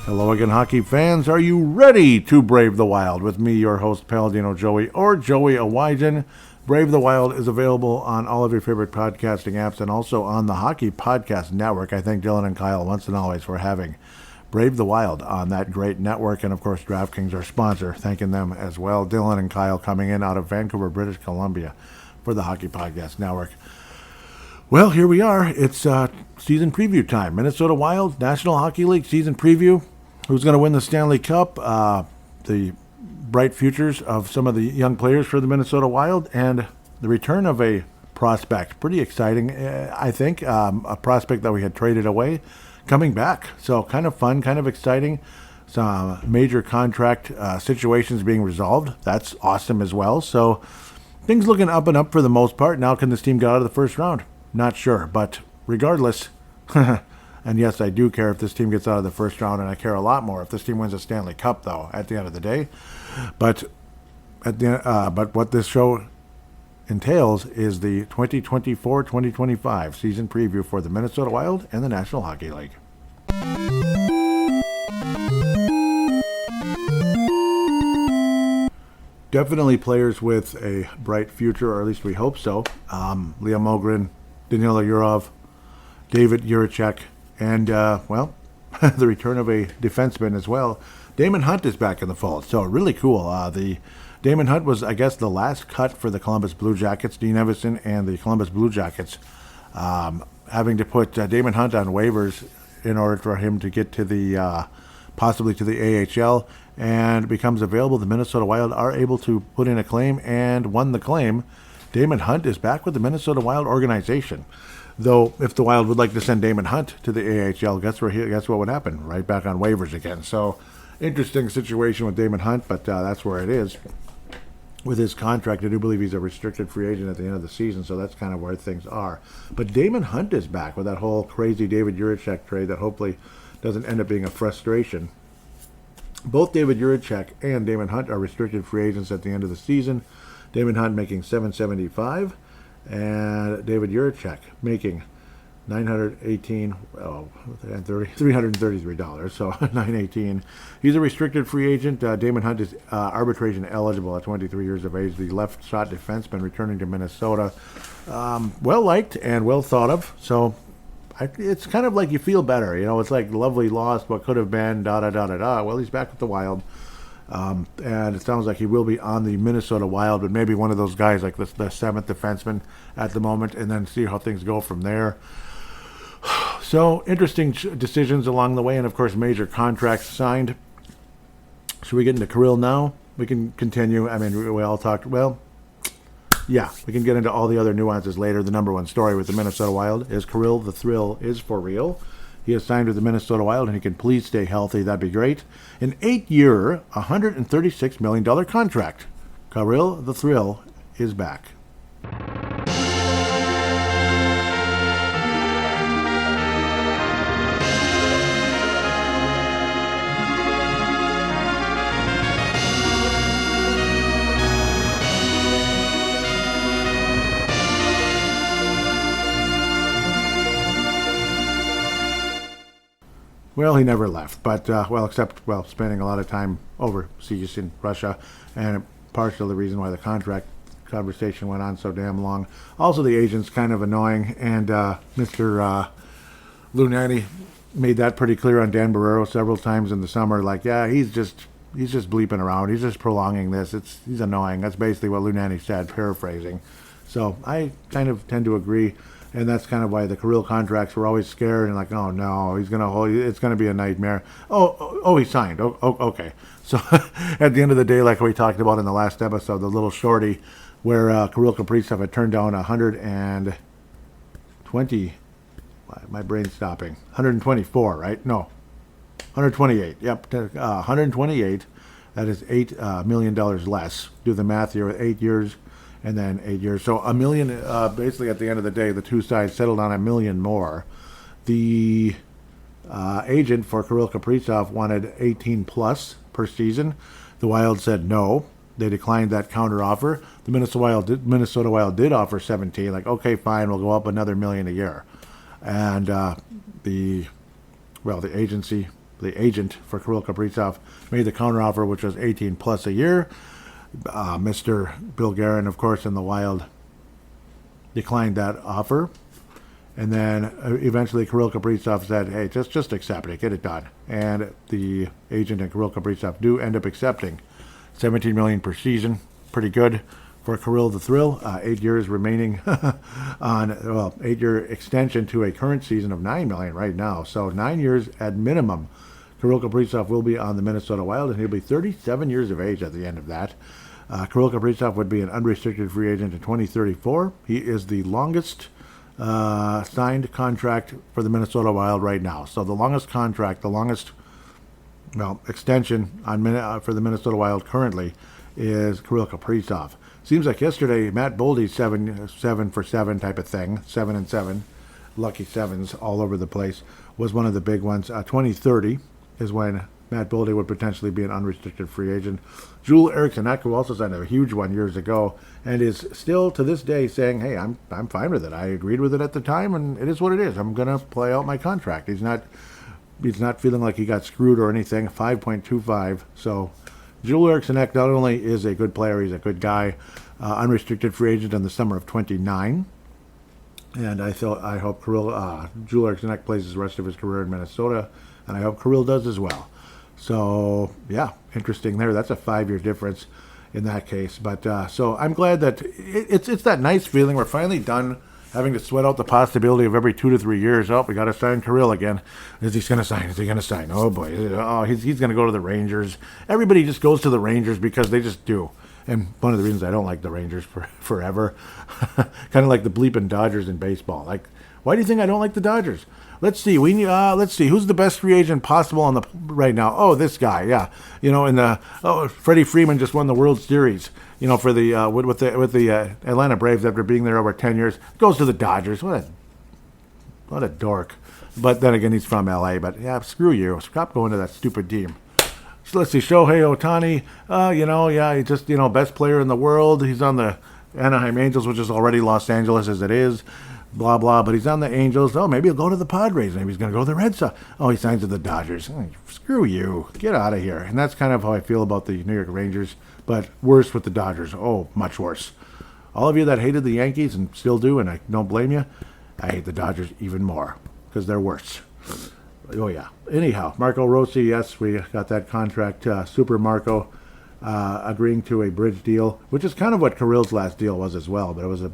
Hello again, hockey fans. Are you ready to brave the wild? With me, your host, Paladino Joey, or Joey Awajan. Brave the Wild is available on all of your favorite podcasting apps and also on the Hockey Podcast Network. I thank Dylan and Kyle once and always for having Brave the Wild on that great network. And, of course, DraftKings, our sponsor, thanking them as well. Dylan and Kyle coming in out of Vancouver, British Columbia for the Hockey Podcast Network. Well, here we are. It's season preview time. Minnesota Wild, National Hockey League season preview. Who's going to win the Stanley Cup? The bright futures of some of the young players for the Minnesota Wild, and the return of a prospect. Pretty exciting, I think. A prospect that we had traded away coming back. So kind of fun, kind of exciting. Some major contract situations being resolved. That's awesome as well. So things looking up and up for the most part. Now can this team get out of the first round? Not sure, but regardless, and yes, I do care if this team gets out of the first round, and I care a lot more if this team wins a Stanley Cup, though, at the end of the day. But what this show entails is the 2024-2025 season preview for the Minnesota Wild and the National Hockey League. Definitely players with a bright future, or at least we hope so. Liam Mogren, Danila Yurov, David Jiricek, and, the return of a defenseman as well. Damon Hunt is back in the fold, so really cool. The Damon Hunt was, I guess, the last cut for the Columbus Blue Jackets. Dean Evison and the Columbus Blue Jackets having to put Damon Hunt on waivers in order for him to get to the possibly to the AHL, and becomes available. The Minnesota Wild are able to put in a claim and won the claim. Damon Hunt is back with the Minnesota Wild organization. Though, if the Wild would like to send Damon Hunt to the AHL, guess what would happen? Right back on waivers again. So, interesting situation with Damon Hunt, but that's where it is. With his contract, I do believe he's a restricted free agent at the end of the season, so that's kind of where things are. But Damon Hunt is back with that whole crazy David Jiricek trade that hopefully doesn't end up being a frustration. Both David Jiricek and Damon Hunt are restricted free agents at the end of the season. Damon Hunt making $775, and David Jiricek making $333, so $918. He's a restricted free agent. Damon Hunt is arbitration eligible at 23 years of age. The left shot defenseman returning to Minnesota. Well liked and well thought of. So it's kind of like you feel better. You know, it's like lovely lost, what could have been, da-da-da-da-da. Well, he's back with the Wild. And it sounds like he will be on the Minnesota Wild, but maybe one of those guys like the seventh defenseman at the moment, and then see how things go from there. So, interesting decisions along the way, and of course, major contracts signed. Should we get into Kirill now? We can continue. I mean, we all talked, well, yeah, we can get into all the other nuances later. The number one story with the Minnesota Wild is Kirill the Thrill is for real. He has signed with the Minnesota Wild, and he can please stay healthy. That'd be great. An 8-year, $136 million contract. Kirill the Thrill is back. Well, he never left, but, spending a lot of time overseas in Russia, and partially the reason why the contract conversation went on so damn long. Also, the agent's kind of annoying, and Mr. Lunani made that pretty clear on Dan Barrero several times in the summer, like, yeah, he's just bleeping around, he's just prolonging this, he's annoying. That's basically what Lunani said, paraphrasing. So I kind of tend to agree. And that's kind of why the Kirill contracts were always scared and like, oh no, it's going to be a nightmare. Oh, he signed. Oh, okay. So at the end of the day, like we talked about in the last episode, the little shorty where Kirill Kaprizov had turned down 120. My brain's stopping. 124, right? No, 128. Yep, 128. That is $8 million less. Do the math here. 8 years. And then 8 years. So $1 million, basically at the end of the day, the two sides settled on $1 million more. The agent for Kirill Kaprizov wanted 18 plus per season. The Wild said no. They declined that counter offer. The Minnesota Wild did offer 17. Like, okay, fine, we'll go up another $1 million a year. And the agency the agent for Kirill Kaprizov, made the counteroffer, which was 18 plus a year. Mr. Bulgarian, of course, in the Wild declined that offer. And then eventually Kirill Kaprizov said, hey, just accept it, get it done. And the agent and Kirill Kaprizov do end up accepting $17 million per season. Pretty good for Kirill the Thrill. 8 years remaining on, 8-year extension to a current season of $9 million right now. So 9 years at minimum. Kirill Kaprizov will be on the Minnesota Wild, and he'll be 37 years of age at the end of that. Kirill Kaprizov would be an unrestricted free agent in 2034. He is the longest signed contract for the Minnesota Wild right now. So the longest contract, the longest extension on for the Minnesota Wild currently is Kirill Kaprizov. Seems like yesterday Matt Boldy's 7 for 7 type of thing, 7 and 7, lucky sevens all over the place, was one of the big ones. 2030 is when Matt Boldy would potentially be an unrestricted free agent. Joel Eriksson, who also signed a huge one years ago, and is still to this day saying, hey, I'm fine with it. I agreed with it at the time, and it is what it is. I'm going to play out my contract. He's not feeling like he got screwed or anything. 5.25. So Joel Eriksson not only is a good player, he's a good guy. Unrestricted free agent in the summer of 29. And I hope Joel Eriksson plays the rest of his career in Minnesota, and I hope Kirill does as well. So, yeah, interesting there. That's a 5-year difference in that case. But so I'm glad that it's that nice feeling. We're finally done having to sweat out the possibility of every 2 to 3 years. Oh, we got to sign Kirill again. Is he going to sign? Is he going to sign? Oh, boy. Oh, he's going to go to the Rangers. Everybody just goes to the Rangers because they just do. And one of the reasons I don't like the Rangers forever, kind of like the bleeping Dodgers in baseball. Like, why do you think I don't like the Dodgers? Let's see. Let's see. Who's the best free agent possible on the right now? Oh, this guy. Yeah. Freddie Freeman just won the World Series. For the with the Atlanta Braves after being there over 10 years. Goes to the Dodgers. What a dork. But then again, he's from LA. But yeah, screw you. Stop going to that stupid team. So let's see. Shohei Ohtani. He's just best player in the world. He's on the Anaheim Angels, which is already Los Angeles as it is. Blah, blah, but he's on the Angels. Oh, maybe he'll go to the Padres. Maybe he's going to go to the Red Sox. Oh, he signs with the Dodgers. Oh, screw you. Get out of here. And that's kind of how I feel about the New York Rangers, but worse with the Dodgers. Oh, much worse. All of you that hated the Yankees and still do, and I don't blame you, I hate the Dodgers even more because they're worse. Oh, yeah. Anyhow, Marco Rossi, yes, we got that contract. Super Marco agreeing to a bridge deal, which is kind of what Kirill's last deal was as well, but it was a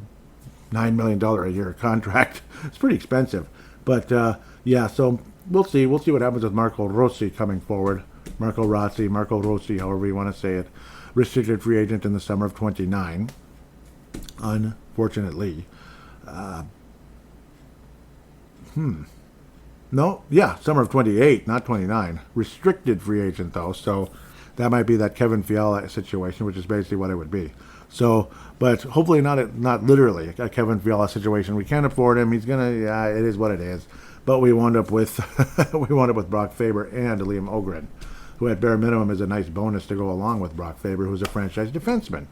$9 million a year contract. It's pretty expensive. But, so we'll see. We'll see what happens with Marco Rossi coming forward. Marco Rossi, however you want to say it. Restricted free agent in the summer of 29. Unfortunately. Summer of 28, not 29. Restricted free agent, though. So that might be that Kevin Fiala situation, which is basically what it would be. So, but hopefully not literally a Kevin Fiala situation. We can't afford him. He's gonna. It is what it is. But we wound up with Brock Faber and Liam Ogren, who at bare minimum is a nice bonus to go along with Brock Faber, who's a franchise defenseman.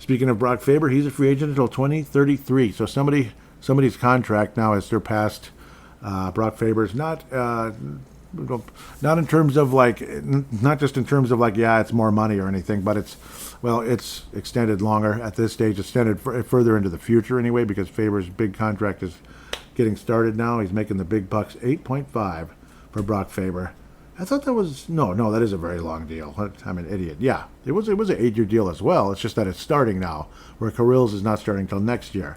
Speaking of Brock Faber, he's a free agent until 2033. So somebody's contract now has surpassed Brock Faber's. Not in terms of not just in terms of it's more money or anything, but it's extended longer at this stage, extended further into the future anyway, because Faber's big contract is getting started now. He's making the big bucks, 8.5 for Brock Faber. I thought that was no, that is a very long deal. I'm an idiot. Yeah, it was an 8-year deal as well. It's just that it's starting now, where Kirill's is not starting till next year.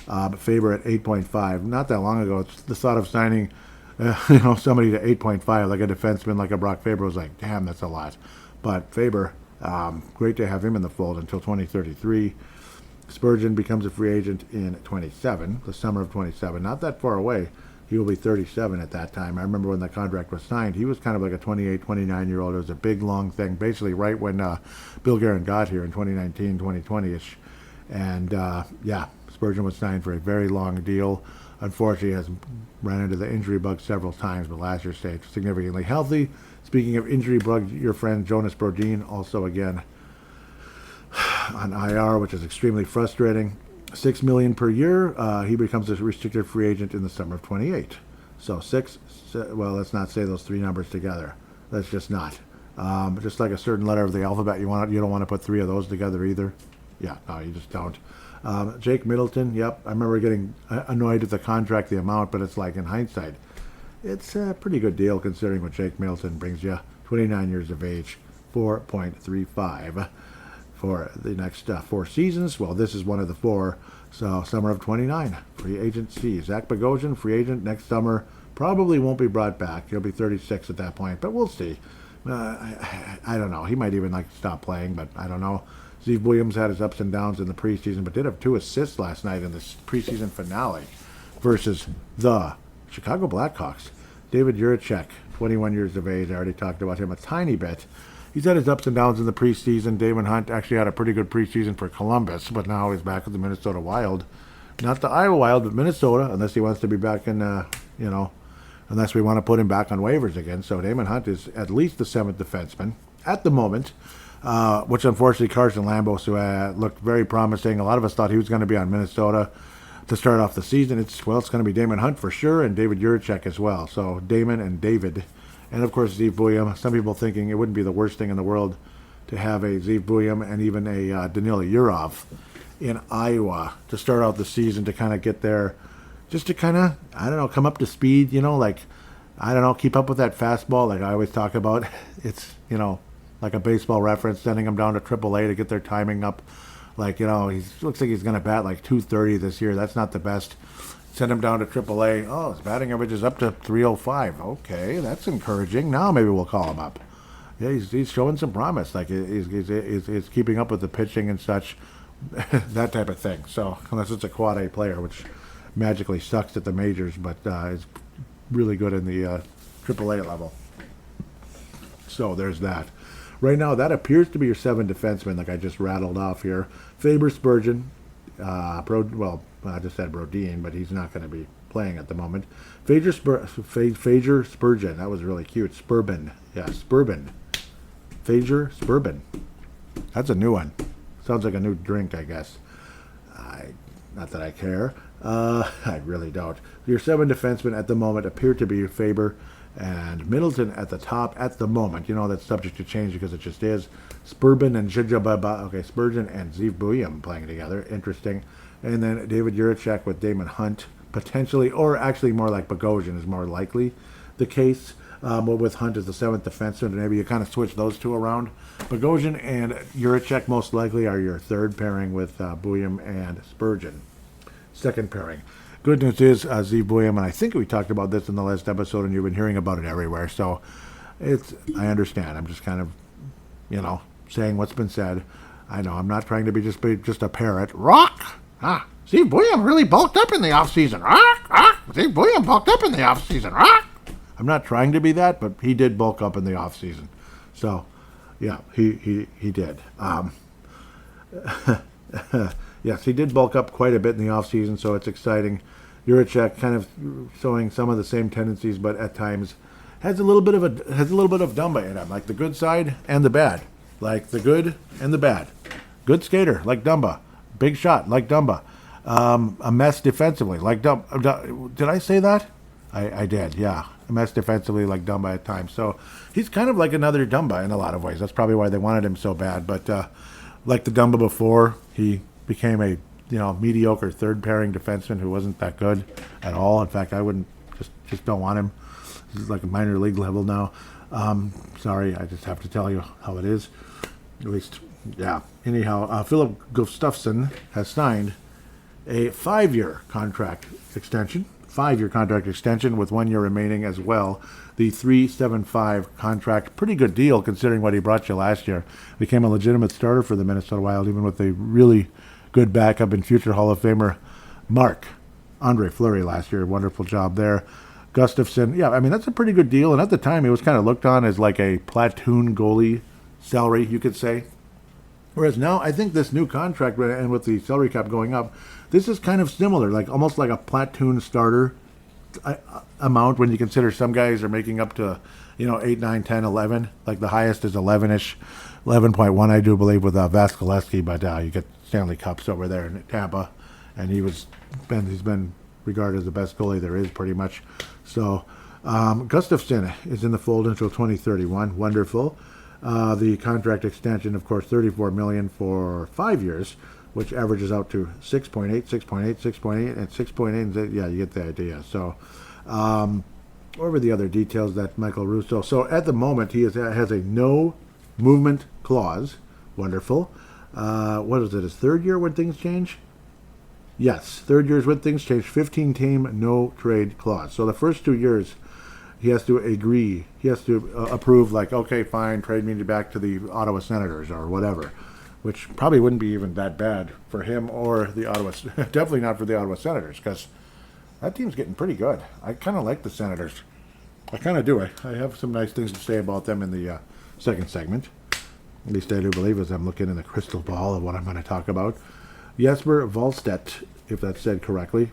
But Faber at 8.5. Not that long ago, it's the thought of signing somebody to 8.5, like a defenseman like a Brock Faber, was like, damn, that's a lot. But Faber, great to have him in the fold until 2033. Spurgeon becomes a free agent in 27, the summer of 27. Not that far away. He will be 37 at that time. I remember when the contract was signed, he was kind of like a 28, 29-year-old. It was a big, long thing, basically right when Bill Guerin got here in 2019, 2020-ish. And, Spurgeon was signed for a very long deal. Unfortunately, has ran into the injury bug several times, but last year stayed significantly healthy. Speaking of injury bug, your friend Jonas Brodin also again on IR, which is extremely frustrating. $6 million per year. He becomes a restricted free agent in the summer of 28. So let's not say those three numbers together. That's just not. Just like a certain letter of the alphabet, you don't want to put 3 of those together either. Yeah, no, you just don't. Jake Middleton, yep. I remember getting annoyed at the contract, the amount, but it's like in hindsight, it's a pretty good deal considering what Jake Middleton brings you. 29 years of age, 4.35 for the next 4 seasons. Well, this is one of the 4. So summer of 29, free agency. Zach Bogosian, free agent next summer. Probably won't be brought back. He'll be 36 at that point, but we'll see. I don't know. He might even stop playing, but I don't know. Steve Williams had his ups and downs in the preseason, but did have 2 assists last night in the preseason finale versus the Chicago Blackhawks. David Jiricek, 21 years of age. I already talked about him a tiny bit. He's had his ups and downs in the preseason. Damon Hunt actually had a pretty good preseason for Columbus, but now he's back with the Minnesota Wild. Not the Iowa Wild, but Minnesota, unless he wants to be back in, unless we want to put him back on waivers again. So Damon Hunt is at least the 7th defenseman at the moment, which unfortunately Carson Lambos, who looked very promising. A lot of us thought he was going to be on Minnesota to start off the season. It's going to be Damon Hunt for sure, and David Jiricek as well. So Damon and David. And, of course, Zeev Buium. Some people thinking it wouldn't be the worst thing in the world to have a Zeev Buium and even a Danila Yurov in Iowa to start out the season to kind of get there, just to kind of, come up to speed, keep up with that fastball like I always talk about. It's, like a baseball reference, sending them down to AAA to get their timing up. He looks like he's going to bat like 230 this year. That's not the best. Send him down to AAA. Oh, his batting average is up to 305. Okay, that's encouraging. Now maybe we'll call him up. Yeah, he's showing some promise. He's keeping up with the pitching and such, that type of thing. So unless it's a quad A player, which magically sucks at the majors, but is really good in the AAA level. So there's that. Right now, that appears to be your 7 defensemen, like I just rattled off here. Faber Spurgeon. I just said Brodin, but he's not going to be playing at the moment. Phaedra Spurgeon. That was really cute. Spurbin. Yeah, Spurbin. Phaedra Spurbin. That's a new one. Sounds like a new drink, I guess. Not that I care. I really don't. Your 7 defensemen at the moment appear to be Faber and Middleton at the top at the moment. That's subject to change because it just is. Spurgeon and Spurgeon and Zeev Buium playing together. Interesting. And then David Jiricek with Damon Hunt, potentially, or actually more like Bogosian is more likely the case. But with Hunt as the 7th defenseman, maybe you kind of switch those 2 around. Bogosian and Jiricek most likely are your 3rd pairing with Buium and Spurgeon. 2nd pairing. Good news is Zeev Buium, and I think we talked about this in the last episode, and you've been hearing about it everywhere. So I understand. I'm just kind of, saying what's been said. I know I'm not trying to be just a parrot. Rock! Zeev Buium really bulked up in the offseason. Zeev Buium bulked up in the offseason. I'm not trying to be that, but he did bulk up in the offseason. So, yeah, he did. Yes, he did bulk up quite a bit in the offseason, so it's exciting. Jiricek kind of showing some of the same tendencies, but at times has a little bit of Dumba in him, like the good side and the bad, like the good and the bad. Good skater, like Dumba. Big shot, like Dumba. A mess defensively, like Dumba. Did I say that? I did, yeah. A mess defensively, like Dumba at times. So he's kind of like another Dumba in a lot of ways. That's probably why they wanted him so bad. But like the Dumba before, he became a mediocre 3rd pairing defenseman who wasn't that good at all. In fact, I wouldn't just don't want him. This is like a minor league level now. Sorry, I just have to tell you how it is. At least. Yeah. Anyhow, Filip Gustavsson has signed a 5-year contract extension. 5-year contract extension with 1 year remaining as well. The 375 contract, pretty good deal considering what he brought you last year. Became a legitimate starter for the Minnesota Wild, even with a really good backup and future Hall of Famer Marc-Andre Fleury last year. Wonderful job there. Gustavsson, that's a pretty good deal. And at the time, he was kind of looked on as like a platoon goalie salary, you could say. Whereas now, I think this new contract, and with the salary cap going up, this is kind of similar, like almost like a platoon starter amount when you consider some guys are making up to, 8, 9, 10, 11. Like the highest is 11-ish, 11.1, I do believe, with Vasilevsky, but you get Stanley Cups over there in Tampa, and he's been regarded as the best goalie there is, pretty much. So Gustavsson is in the fold until 2031. Wonderful. The contract extension, of course, $34 million for 5 years, which averages out to 6.8, 6.8, 6.8, and 6.8. Yeah, you get the idea. So, over the other details that Michael Russo. So at the moment, he has a no movement clause. Wonderful. What is it? His third year when things change? Yes, third year is when things change. 15-team no trade clause. So the first 2 years, he has to agree. He has to approve, like, okay, fine, trade me back to the Ottawa Senators or whatever, which probably wouldn't be even that bad for him or the Ottawa. Definitely not for the Ottawa Senators, because that team's getting pretty good. I kind of like the Senators. I kind of do. I have some nice things to say about them in the second segment. At least I do believe, as I'm looking in the crystal ball of what I'm going to talk about. Jesper Wallstedt, if that's said correctly.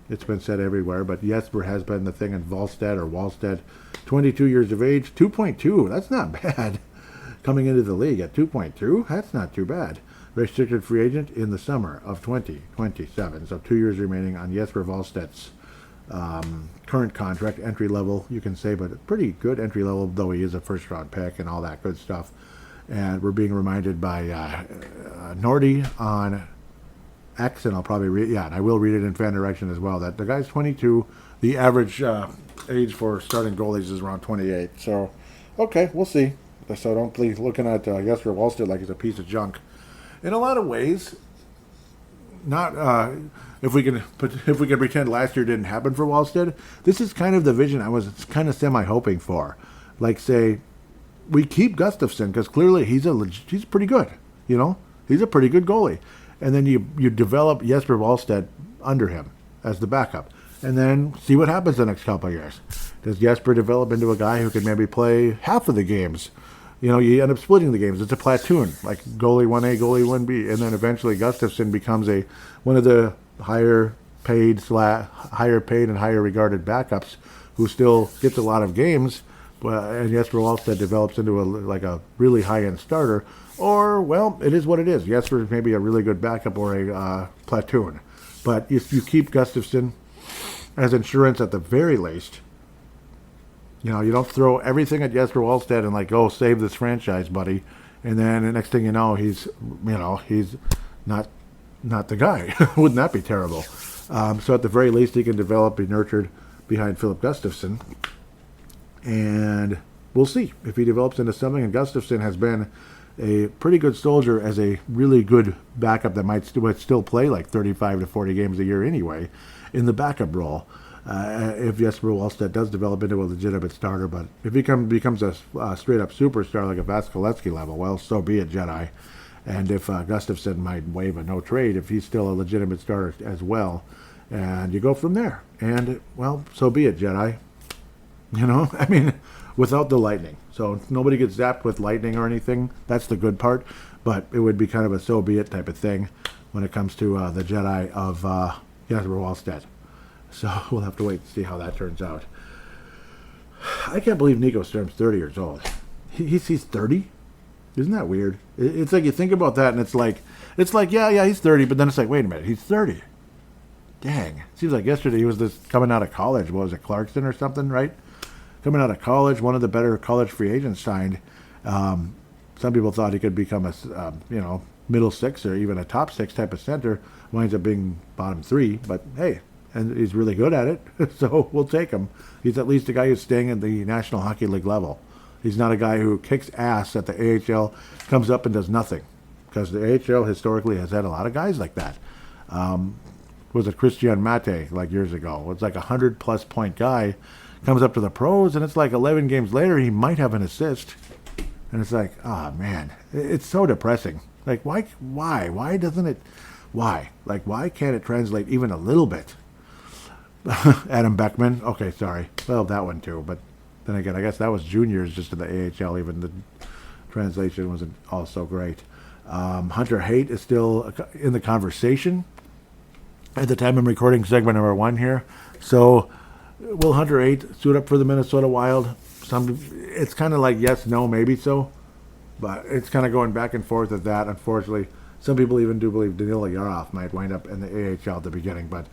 It's been said everywhere, but Jesper has been the thing in Wallstedt or Wallstedt. 22 years of age, 2.2. That's not bad. Coming into the league at 2.2, that's not too bad. Restricted free agent in the summer of 2027. So 2 years remaining on Jesper Wallstedt's current contract, entry level, you can say, but pretty good entry level, though he is a first round pick and all that good stuff. And we're being reminded by Nordy on X, and I'll probably read, and I will read it in Fan Direction as well, that the guy's 22. The average age for starting goalies is around 28. So, okay, we'll see. So don't be looking at Jesper Wallstedt like he's a piece of junk. In a lot of ways, not if we can pretend last year didn't happen for Wallstedt, this is kind of the vision I was kind of semi-hoping for. Like, say, we keep Gustavsson because clearly he's pretty good, He's a pretty good goalie. And then you develop Jesper Wallstedt under him as the backup. And then see what happens the next couple of years. Does Jesper develop into a guy who can maybe play half of the games? You end up splitting the games. It's a platoon, like goalie 1A, goalie 1B. And then eventually Gustavsson becomes one of the higher paid and higher regarded backups who still gets a lot of games. And Jesper Wallstedt develops into a really high-end starter. Or, well, it is what it is. Jesper is maybe a really good backup or a platoon. But if you keep Gustavsson as insurance at the very least, you don't throw everything at Jesper Wallstedt and go save this franchise, buddy. And then the next thing you know, he's not the guy. Wouldn't that be terrible? So at the very least, he can develop, be nurtured behind Filip Gustavsson. And we'll see if he develops into something. And Gustavsson has been a pretty good soldier as a really good backup that might still play like 35 to 40 games a year anyway in the backup role. If Jesper Wallstedt does develop into a legitimate starter, but if he becomes a straight-up superstar like a Vasilevsky level, well, so be it, Jedi. And if Gustavsson might waive a no trade, if he's still a legitimate starter as well, and you go from there. And, well, so be it, Jedi. Without the lightning. So nobody gets zapped with lightning or anything. That's the good part. But it would be kind of a so be it type of thing when it comes to the Jedi of Jesper Wallstedt. So we'll have to wait and see how that turns out. I can't believe Nico Sturm's 30 years old. He's 30? Isn't that weird? It's like you think about that and it's like, yeah, he's 30, but then it's like, wait a minute, he's 30. Dang. Seems like yesterday he was coming out of college. What was it, Clarkson or something, right? Coming out of college, one of the better college free agents signed. Some people thought he could become a, middle six or even a top six type of center. Winds up being bottom three, but hey, and he's really good at it, so we'll take him. He's at least a guy who's staying at the National Hockey League level. He's not a guy who kicks ass at the AHL, comes up and does nothing, because the AHL historically has had a lot of guys like that. Was it Christian Mate like years ago? It's like a 100-plus point guy, comes up to the pros, and it's like 11 games later, he might have an assist. And it's like, oh, man, it's so depressing. Like, why doesn't it, why? Like, why can't it translate even a little bit? Adam Beckman, okay, sorry. Well, that one too, but then again, I guess that was juniors just in the AHL, even the translation wasn't all so great. Hunter Haight is still in the conversation at the time I'm recording segment number 1 here. So, will Hunter Haight suit up for the Minnesota Wild? It's kind of like yes, no, maybe so. But it's kind of going back and forth at that. Unfortunately, some people even do believe Danila Yarov might wind up in the AHL at the beginning. But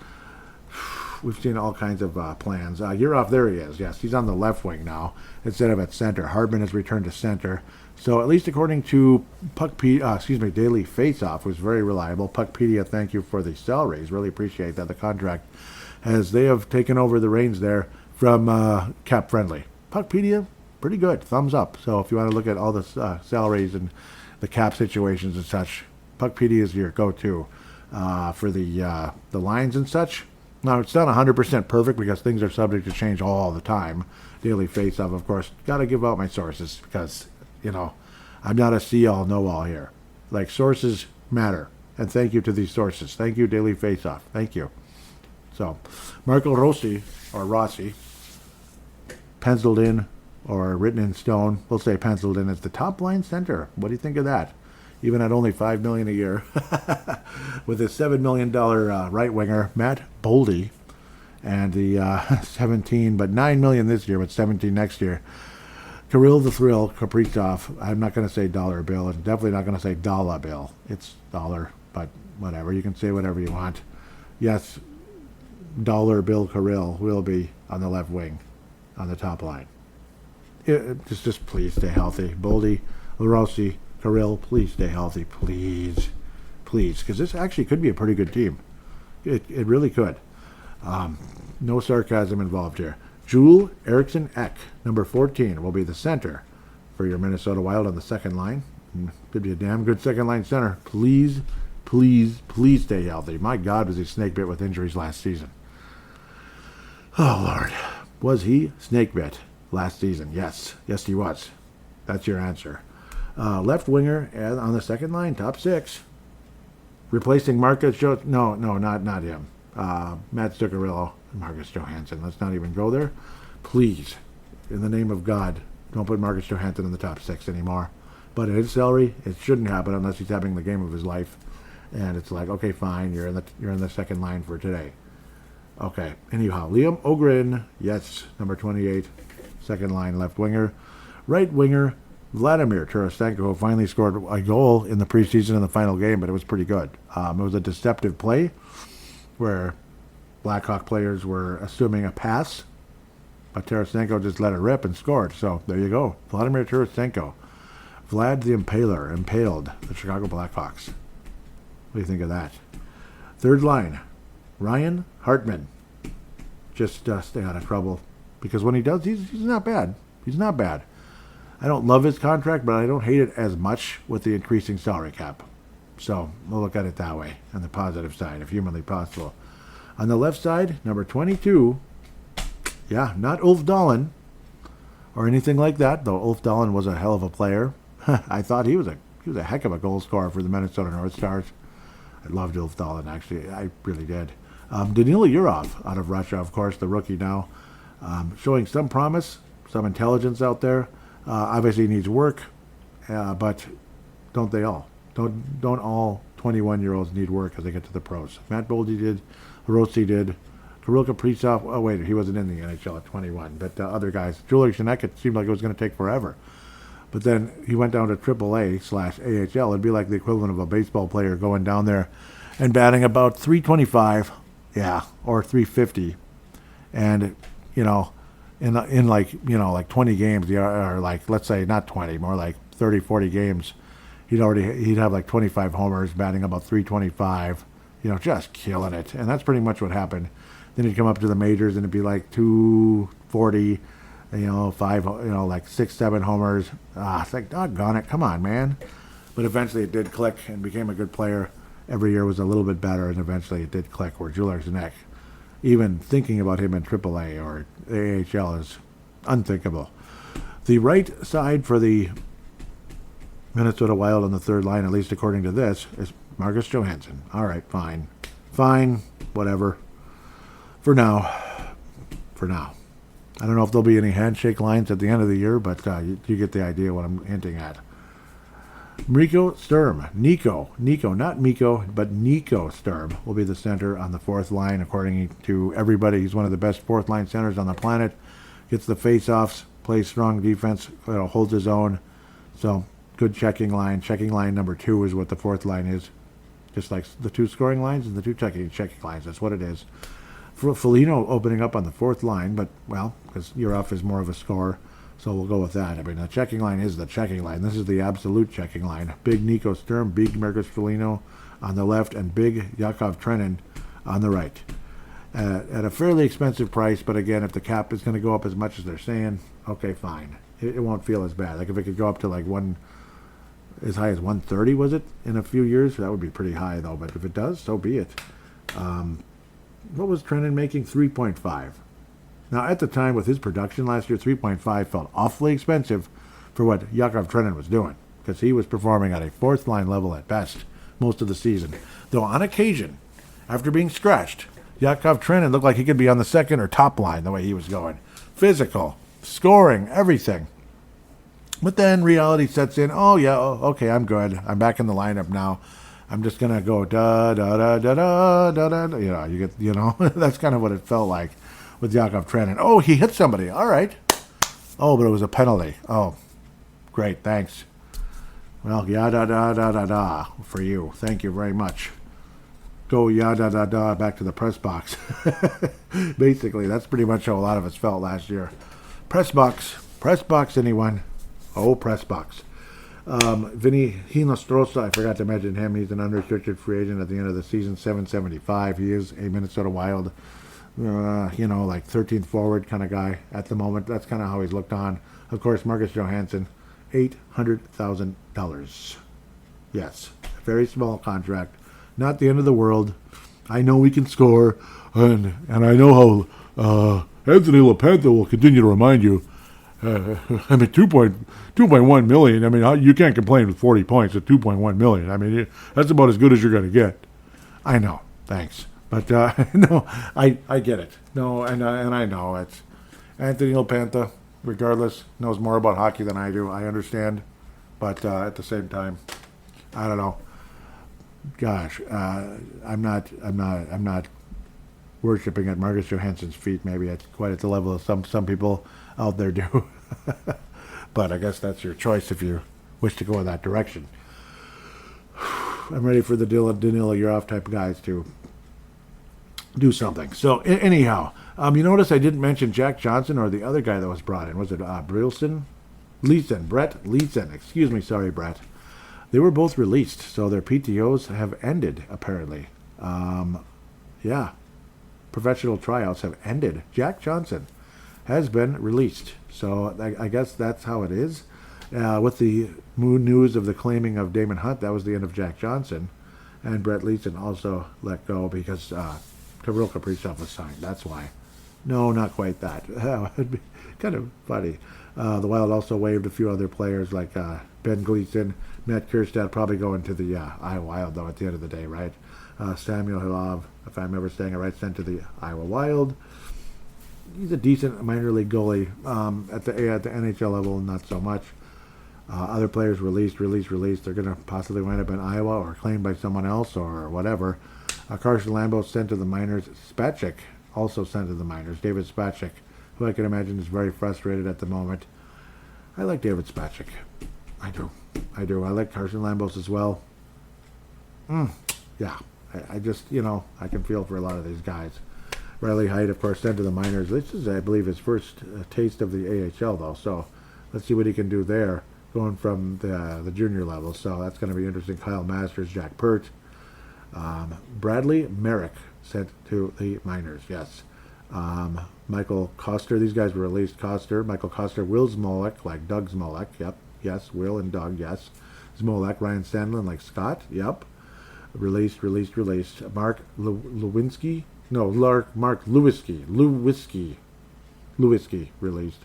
we've seen all kinds of plans. You're off. There he is. Yes, he's on the left wing now instead of at center. Hardman has returned to center. So at least according to Daily Faceoff, who's very reliable. Puckpedia, thank you for the salaries. Really appreciate that. The contract, as they have taken over the reins there from Cap Friendly. Puckpedia, pretty good. Thumbs up. So if you want to look at all the salaries and the cap situations and such, Puckpedia is your go-to for the lines and such. Now, it's not 100% perfect because things are subject to change all the time. Daily Faceoff, of course, got to give out my sources because, I'm not a see-all, know-all here. Like, sources matter. And thank you to these sources. Thank you, Daily Faceoff. Thank you. So, Marco Rossi, penciled in or written in stone. We'll say penciled in as the top line center. What do you think of that? Even at only $5 million a year, with his $7 million right winger Matt Boldy, and the 17, but $9 million this year, but 17 next year. Kirill the Thrill Kaprizov. I'm not going to say dollar bill. I'm definitely not going to say dollar bill. It's dollar, but whatever. You can say whatever you want. Yes, dollar bill Kirill will be on the left wing, on the top line. Just please stay healthy. Boldy, Rossi, Kirill, please stay healthy, please, because this actually could be a pretty good team. It really could. No sarcasm involved here. Joel Eriksson Ek, number 14, will be the center for your Minnesota Wild on the second line. Could be a damn good second line center. Please stay healthy. My God, was he snake bit with injuries last season. Oh, Lord. Was he snake bit last season? Yes, he was. That's your answer. Left winger on the second line, top six. Replacing Marcus No, not him. Matt Zuccarello and Marcus Johansson. Let's not even go there. Please, in the name of God, don't put Marcus Johansson in the top six anymore. But at his salary, it shouldn't happen unless he's having the game of his life. And it's like, okay, fine, you're in the second line for today. Okay, anyhow, Liam Ogren, yes, number 28, second line left winger. Right winger, Vladimir Tarasenko finally scored a goal in the preseason in the final game, but it was pretty good. It was a deceptive play where Blackhawk players were assuming a pass, but Tarasenko just let it rip and scored. So there you go. Vladimir Tarasenko. Vlad the Impaler impaled the Chicago Blackhawks. What do you think of that? Third line, Ryan Hartman. Just stay out of trouble, because when he does, he's not bad. He's not bad. I don't love his contract, but I don't hate it as much with the increasing salary cap. So we'll look at it that way, on the positive side, if humanly possible. On the left side, number 22, not Ulf Dahlin or anything like that, though Ulf Dahlin was a hell of a player. I thought he was a heck of a goal scorer for the Minnesota North Stars. I loved Ulf Dahlin, actually. I really did. Danila Yurov, out of Russia, of course, the rookie now, showing some promise, some intelligence out there. Obviously needs work, but don't they all? Don't all 21-year-olds need work as they get to the pros? Matt Boldy did, Rossi did, Kirill Kaprizov. Oh wait, he wasn't in the NHL at 21, but other guys. Joel Eriksson Ek, it seemed like it was going to take forever, but then he went down to AAA/AHL. It'd be like the equivalent of a baseball player going down there and batting about 325, or 350, and in like 20 games, or like, let's say not 20, more like 30, 40 games, he'd have like 25 homers, batting about 325, just killing it. And that's pretty much what happened. Then he'd come up to the majors and it'd be like 240, like 6, 7 homers. It's like, doggone it, come on, man. But eventually it did click and became a good player. Every year was a little bit better, and eventually it did click, where Joel Eriksson Ek, even thinking about him in AAA or AHL is unthinkable. The right side for the Minnesota Wild on the third line, at least according to this, is Marcus Johansson. All right, fine, whatever. For now. I don't know if there'll be any handshake lines at the end of the year, but you get the idea what I'm hinting at. Nico Sturm, Nico, not Miko, but Nico Sturm will be the center on the fourth line, according to everybody. He's one of the best fourth line centers on the planet. Gets the face-offs, plays strong defense, holds his own. So good checking line. Checking line number 2 is what the fourth line is. Just like the 2 scoring lines and the 2 checking lines. That's what it is. Foligno opening up on the fourth line, but, well, because Yurov is more of a scorer, so we'll go with that. I mean, the checking line is the checking line. This is the absolute checking line. Big Nico Sturm, big Marcus Foligno on the left, and big Yakov Trenin on the right. At a fairly expensive price, but again, if the cap is going to go up as much as they're saying, okay, fine. It won't feel as bad. Like if it could go up to like as high as 130, was it, in a few years? That would be pretty high, though. But if it does, so be it. What was Trenin making? 3.5. Now, at the time, with his production last year, 3.5 felt awfully expensive for what Yakov Trenin was doing, because he was performing at a fourth-line level at best most of the season. Though on occasion, after being scratched, Yakov Trenin looked like he could be on the second or top line the way he was going. Physical, scoring, everything. But then reality sets in. Oh, yeah, okay, I'm good. I'm back in the lineup now. I'm just going to go da-da-da-da-da-da-da. That's kind of what it felt like with Yakov Trenin. Oh, he hit somebody. All right. Oh, but it was a penalty. Oh, great, thanks. Well, ya-da-da-da-da-da for you. Thank you very much. Go ya-da-da-da back to the press box. Basically, that's pretty much how a lot of us felt last year. Press box, anyone? Oh, press box. Vinny Hinostroza, I forgot to mention him. He's an unrestricted free agent at the end of the season, $775. He is a Minnesota Wild, like 13th forward kind of guy at the moment. That's kind of how he's looked on. Of course, Marcus Johansson, $800,000. Yes, very small contract. Not the end of the world. I know we can score, and I know how Anthony LaPanta will continue to remind you. I mean, 2.1 million. I mean, you can't complain with 40 points at 2.1 million. I mean, that's about as good as you're going to get. I know. Thanks. But, no, I get it. No, and I know it's Anthony LaPanta, regardless, knows more about hockey than I do. I understand. But at the same time, I don't know. Gosh, I'm not worshiping at Marcus Johansson's feet. Maybe it's quite at the level of some people out there do. But I guess that's your choice if you wish to go in that direction. I'm ready for the Danilo Yurov type guys to do something. So anyhow, you notice I didn't mention Jack Johnson or the other guy that was brought in. Was it Brett Leeson. Excuse me, sorry, Brett. They were both released, so their PTOs have ended, apparently. Yeah. Professional tryouts have ended. Jack Johnson has been released. So I guess that's how it is. With the news of the claiming of Damon Hunt, that was the end of Jack Johnson. And Brett Leeson also let go because Kirill Kaprizov was signed. That's why. No, not quite that. That would be kind of funny. The Wild also waived a few other players like Ben Gleason, Matt Kierstad, probably going to the Iowa Wild, though, at the end of the day, right? Samuel Hilov, if I'm ever saying it right, sent to the Iowa Wild. He's a decent minor league goalie at the NHL level, not so much. Other players released. They're going to possibly wind up in Iowa or claimed by someone else or whatever. Carson Lambeau sent to the minors. Spacek also sent to the minors. David Spacek, who I can imagine is very frustrated at the moment. I like David Spacek. I do. I like Carson Lambeau as well. Yeah. I just, I can feel for a lot of these guys. Riley Heidt, of course, sent to the minors. This is, I believe, his first taste of the AHL, though. So let's see what he can do there, going from the junior level. So that's going to be interesting. Kyle Masters, Jack Pert. Bradley Merrick sent to the minors, yes. Michael Koster, these guys were released. Michael Koster, Will Zmolek, like Doug Zmolek, yep, yes, Will and Doug, yes. Zmolek, Ryan Sandlin, like Scott, yep. Released. Mark Lewinsky, released.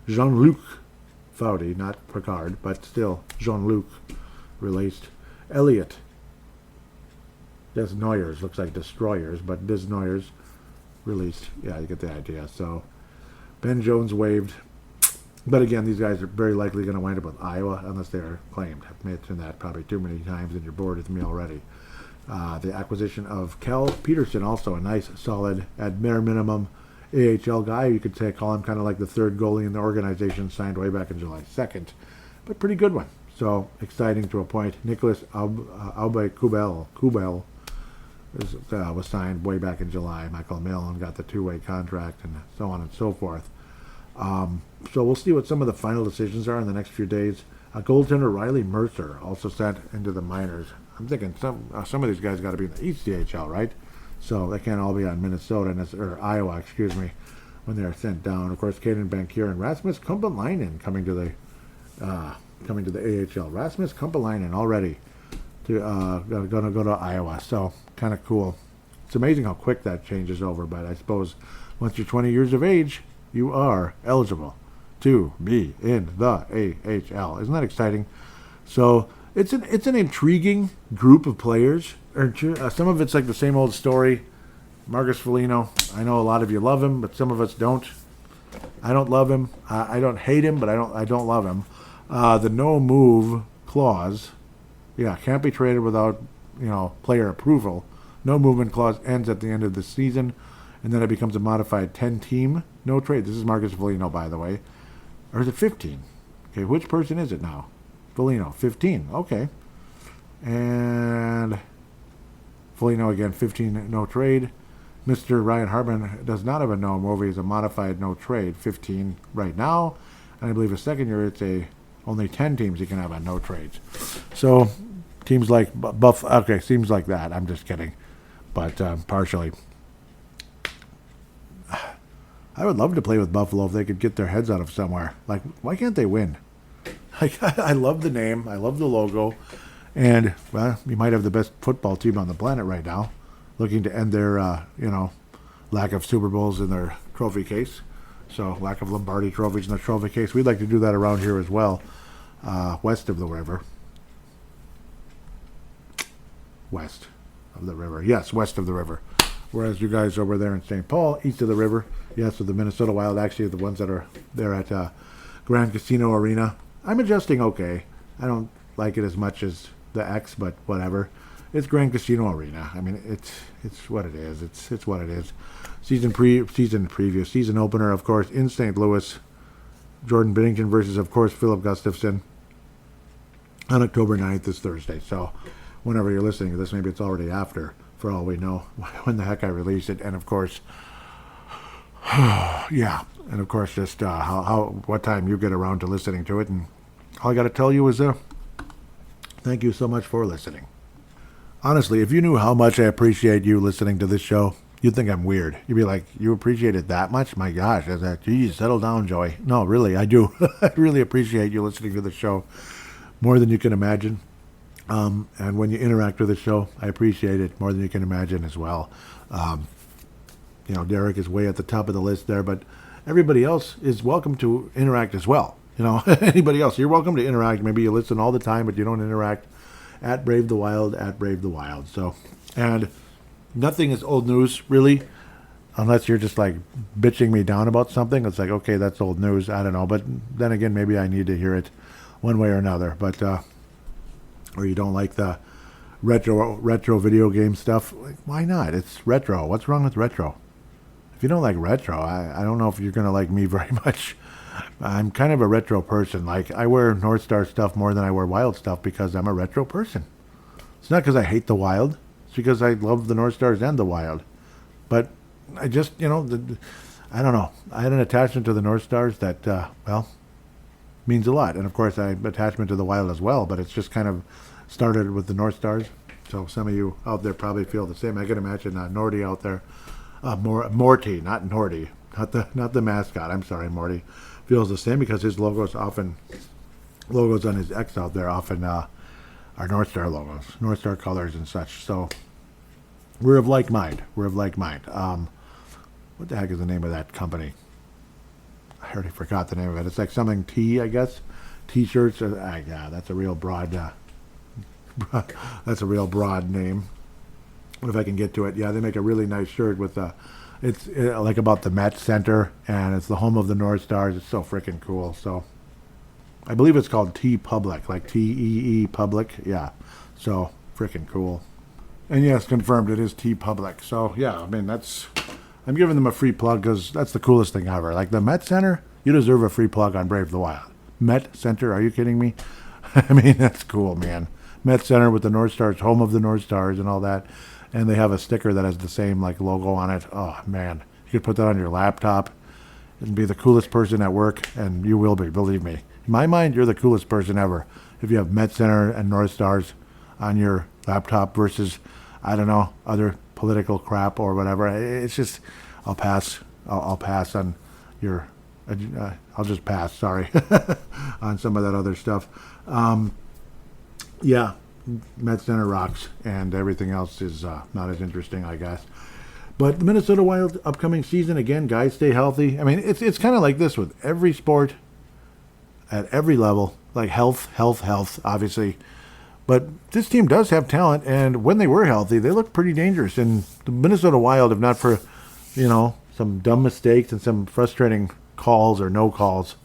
Jean-Luc Foudy, not Picard, but still Jean-Luc, released. Elliot Desnoyers, looks like Destroyers, but Desnoyers, released. Yeah, you get the idea. So Ben Jones waived. But again, these guys are very likely going to wind up with Iowa unless they're claimed. I've mentioned that probably too many times and you're bored with me already. The acquisition of Cal Peterson, also a nice, solid, at bare minimum, AHL guy. You could say, call him kind of like the third goalie in the organization, signed way back in July 2nd. But pretty good one. So exciting to a point. Nicholas Aube Kubel, was signed way back in July. Michael Malin got the 2-way contract and so on and so forth. So we'll see what some of the final decisions are in the next few days. Goaltender Riley Mercer also sent into the minors. I'm thinking some of these guys got to be in the ECHL, right? So they can't all be on Minnesota or Iowa, excuse me, when they're sent down. Of course, Caden Bankier and Rasmus Kumpalainen coming to the AHL. Rasmus Kumpalainen already going to go to Iowa. So kind of cool. It's amazing how quick that changes over. But I suppose once you're 20 years of age, you are eligible to be in the AHL. Isn't that exciting? So it's an intriguing group of players. Some of it's like the same old story. Marcus Foligno, I know a lot of you love him, but some of us don't. I don't love him. I don't hate him, but I don't love him. The no move clause, can't be traded without player approval. No movement clause ends at the end of the season, and then it becomes a modified 10-team no trade. This is Marcus Foligno, by the way. Or is it 15? Okay, which person is it now? Foligno, 15. Okay. And Foligno again, 15 no trade. Mr. Ryan Hartman does not have a no move. He's a modified no trade, 15 right now. And I believe a second year it's only 10 teams you can have on no trades. So teams like seems like that. I'm just kidding. But partially. I would love to play with Buffalo if they could get their heads out of somewhere. Like, why can't they win? I love the name. I love the logo. And, well, you might have the best football team on the planet right now, looking to end their, lack of Super Bowls in their trophy case. So, lack of Lombardi trophies in their trophy case. We'd like to do that around here as well, west of the river. West of the river. Yes, west of the river. Whereas you guys over there in St. Paul, east of the river, yes, with the Minnesota Wild, actually the ones that are there at Grand Casino Arena. I'm adjusting okay. I don't like it as much as the X, but whatever. It's Grand Casino Arena. I mean, it's what it is. It's what it is. Season preview, season opener, of course, in St. Louis. Jordan Binnington versus, of course, Filip Gustavsson on October 9th this Thursday. So whenever you're listening to this, maybe it's already after, for all we know, when the heck I release it. And, of course, and, of course, just what time you get around to listening to it. And all I got to tell you is thank you so much for listening. Honestly, if you knew how much I appreciate you listening to this show, you'd think I'm weird. You'd be like, you appreciate it that much? My gosh, I was like, geez, settle down, Joey. No, really, I do. I really appreciate you listening to the show more than you can imagine. And when you interact with the show, I appreciate it more than you can imagine as well. Derek is way at the top of the list there, but everybody else is welcome to interact as well. Anybody else, you're welcome to interact. Maybe you listen all the time, but you don't interact. At Brave the Wild. So, and nothing is old news, really, unless you're just like bitching me down about something. It's like, okay, that's old news. I don't know. But then again, maybe I need to hear it one way or another. But, or you don't like the retro video game stuff. Like, why not? It's retro. What's wrong with retro? If you don't like retro, I don't know if you're going to like me very much. I'm kind of a retro person. Like, I wear North Star stuff more than I wear Wild stuff because I'm a retro person. It's not because I hate the Wild. It's because I love the North Stars and the Wild. But I just, I don't know. I had an attachment to the North Stars that, means a lot. And, of course, I have attachment to the Wild as well. But it's just kind of started with the North Stars. So some of you out there probably feel the same. I can imagine Norty out there. Morty, not Norty. Not the mascot. I'm sorry, Morty. Feels the same because his logos on his X out there often are North Star logos, North Star colors and such. So we're of like mind. What the heck is the name of that company? I already forgot the name of it. It's like something T, I guess. T-shirts. That's a real broad. That's a real broad name. If I can get to it, they make a really nice shirt with It's like about the Met Center, and it's the home of the North Stars. It's so freaking cool. So I believe it's called T Public, like T-E-E Public. Yeah, so freaking cool. And yes, confirmed, it is T Public. So yeah, I mean, I'm giving them a free plug because that's the coolest thing ever. Like the Met Center, you deserve a free plug on Brave the Wild. Met Center, are you kidding me? I mean, that's cool, man. Met Center with the North Stars, home of the North Stars and all that. and they have a sticker that has the same like logo on it. Oh man, you could put that on your laptop and be the coolest person at work, and you will be, believe me. In my mind, you're the coolest person ever if you have Met Center and North Stars on your laptop versus, I don't know, other political crap or whatever. It's just, I'll pass. I'll pass on your, I'll just pass, sorry, on some of that other stuff. Yeah, Met Center rocks, and everything else is not as interesting, I guess. But the Minnesota Wild upcoming season, again, guys stay healthy. I mean, it's kind of like this with every sport at every level, like health, obviously. But this team does have talent, and when they were healthy, they looked pretty dangerous. And the Minnesota Wild, if not for, some dumb mistakes and some frustrating calls or no calls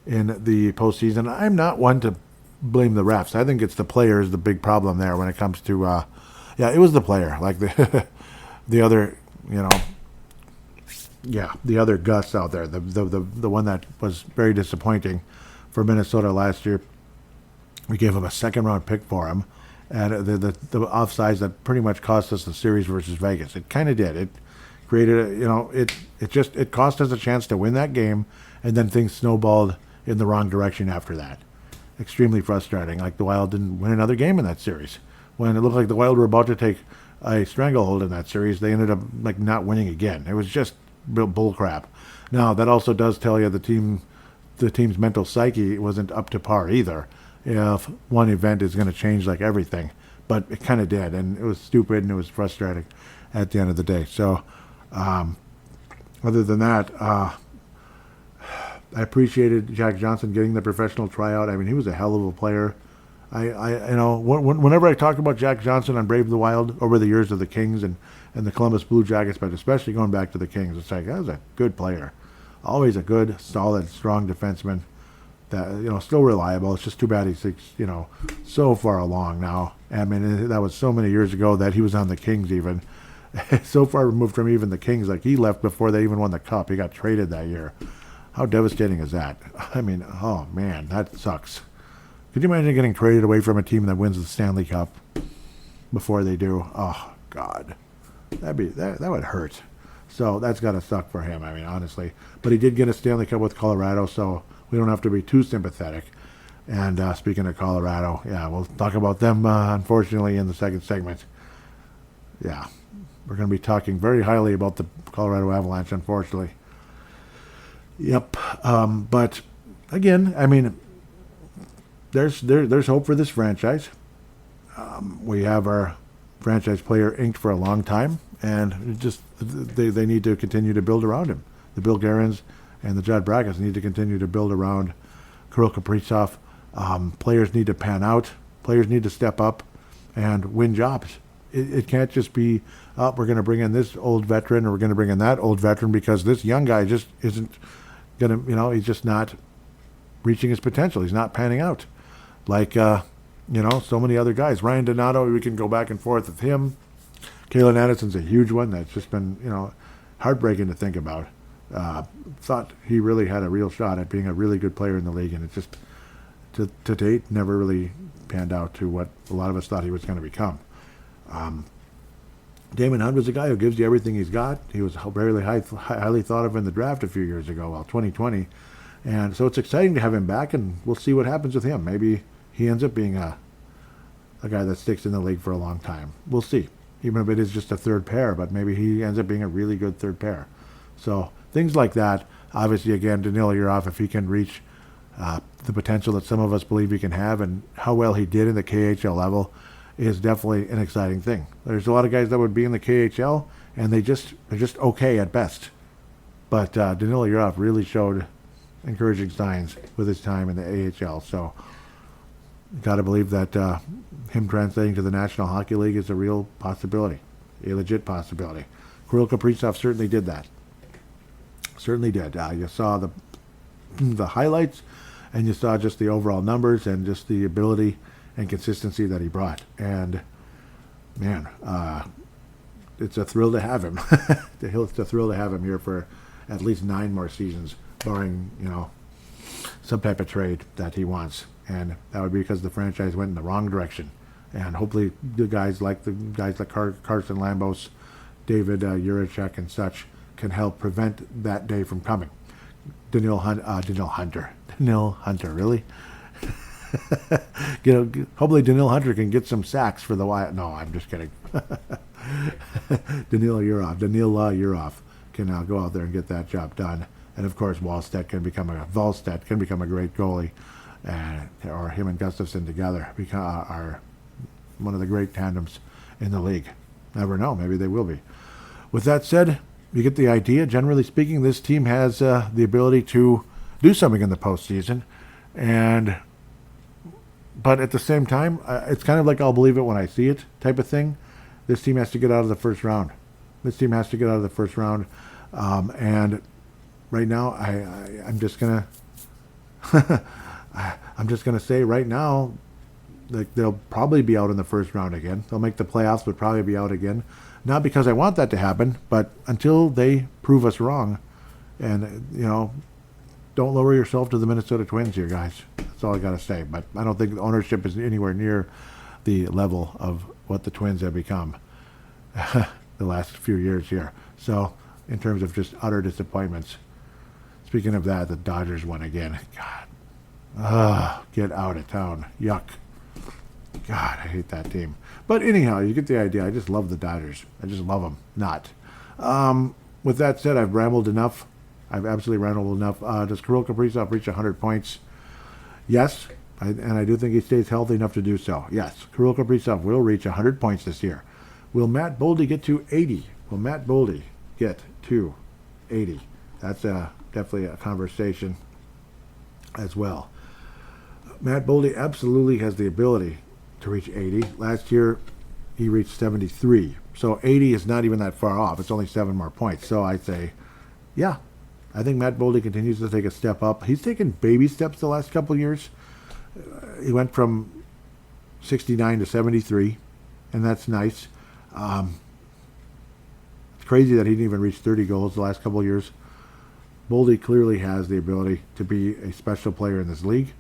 in the postseason, I'm not one to blame the refs. I think it's the players, the big problem there when it comes to, it was the player, like the other, the other Gus out there, the one that was very disappointing for Minnesota last year. We gave him a second-round pick for him, and the offsides that pretty much cost us the series versus Vegas. It kind of did. It created, it cost us a chance to win that game, and then things snowballed in the wrong direction after that. Extremely frustrating. Like the Wild didn't win another game in that series. When it looked like the Wild were about to take a stranglehold in that series, they ended up like not winning again. It was just bull crap. Now that also does tell you the team's mental psyche wasn't up to par either. If one event is going to change like everything, but it kind of did, and it was stupid and it was frustrating at the end of the day. So, other than that, I appreciated Jack Johnson getting the professional tryout. I mean, he was a hell of a player. Whenever I talk about Jack Johnson on Brave the Wild over the years of the Kings and the Columbus Blue Jackets, but especially going back to the Kings, it's like that was a good player, always a good, solid, strong defenseman. That still reliable. It's just too bad he's so far along now. I mean, that was so many years ago that he was on the Kings even. So far removed from even the Kings, like he left before they even won the Cup. He got traded that year. How devastating is that? I mean, oh man, that sucks. Could you imagine getting traded away from a team that wins the Stanley Cup before they do? Oh God, that would hurt. So that's got to suck for him. I mean, honestly. But he did get a Stanley Cup with Colorado, so we don't have to be too sympathetic. And speaking of Colorado, we'll talk about them, unfortunately, in the second segment. Yeah, we're going to be talking very highly about the Colorado Avalanche, unfortunately. Yep. But, again, I mean, there's hope for this franchise. We have our franchise player inked for a long time, and they need to continue to build around him. The Bill Guerins and the Judd Brackets need to continue to build around Kirill Kaprizov. Players need to pan out. Players need to step up and win jobs. It can't just be, we're going to bring in this old veteran or we're going to bring in that old veteran because this young guy just isn't going to, he's just not reaching his potential. He's not panning out. Like, so many other guys. Ryan Donato, we can go back and forth with him. Kalen Addison's a huge one that's just been, heartbreaking to think about. Thought he really had a real shot at being a really good player in the league, and it just, to date, never really panned out to what a lot of us thought he was going to become. Damon Hunt was a guy who gives you everything he's got. He was very highly thought of in the draft a few years ago, 2020. And so it's exciting to have him back, and we'll see what happens with him. Maybe he ends up being a guy that sticks in the league for a long time. We'll see. Even if it is just a third pair, but maybe he ends up being a really good third pair. So things like that. Obviously, again, Danil Yurov, if he can reach the potential that some of us believe he can have and how well he did in the KHL level is definitely an exciting thing. There's a lot of guys that would be in the KHL, and they're just okay at best. But Danil Yurov really showed encouraging signs with his time in the AHL. So got to believe that him translating to the National Hockey League is a real possibility, a legit possibility. Kirill Kaprizov certainly did that. Certainly did. You saw the highlights, and you saw just the overall numbers and just the ability and consistency that he brought. And, man, it's a thrill to have him. It's a thrill to have him here for at least 9 more seasons, barring, some type of trade that he wants. And that would be because the franchise went in the wrong direction. And hopefully the guys like Carson Lambos, David Juracek and such can help prevent that day from coming. Daniil Hunter, really? Hopefully Daniil Hunter can get some sacks for the Wild. No, I'm just kidding. Danila Yurov can go out there and get that job done. And of course, Wallstedt can become a great goalie, or him and Gustavsson together are one of the great tandems in the league. Never know, maybe they will be. With that said, you get the idea. Generally speaking, this team has the ability to do something in the postseason, but at the same time, it's kind of like I'll believe it when I see it type of thing. This team has to get out of the first round. And right now, I'm just gonna say right now, like, they'll probably be out in the first round again. They'll make the playoffs, but probably be out again. Not because I want that to happen, but until they prove us wrong, and don't lower yourself to the Minnesota Twins here, guys. That's all I gotta say. But I don't think the ownership is anywhere near the level of what the Twins have become the last few years here. So, in terms of just utter disappointments. Speaking of that, the Dodgers won again. God. Get out of town. Yuck. God, I hate that team. But anyhow, you get the idea. I just love the Dodgers. I just love them. With that said, I've rambled enough. I've absolutely rambled enough. Does Kirill Kaprizov reach 100 points? Yes. And I do think he stays healthy enough to do so. Yes. Kirill Kaprizov will reach 100 points this year. Will Matt Boldy get to 80? Will Matt Boldy get to 80? That's definitely a conversation as well. Matt Boldy absolutely has the ability to reach 80. Last year, he reached 73. So 80 is not even that far off. It's only 7 more points. So I'd say, yeah, I think Matt Boldy continues to take a step up. He's taken baby steps the last couple of years. He went from 69 to 73, and that's nice. It's crazy that he didn't even reach 30 goals the last couple of years. Boldy clearly has the ability to be a special player in this league.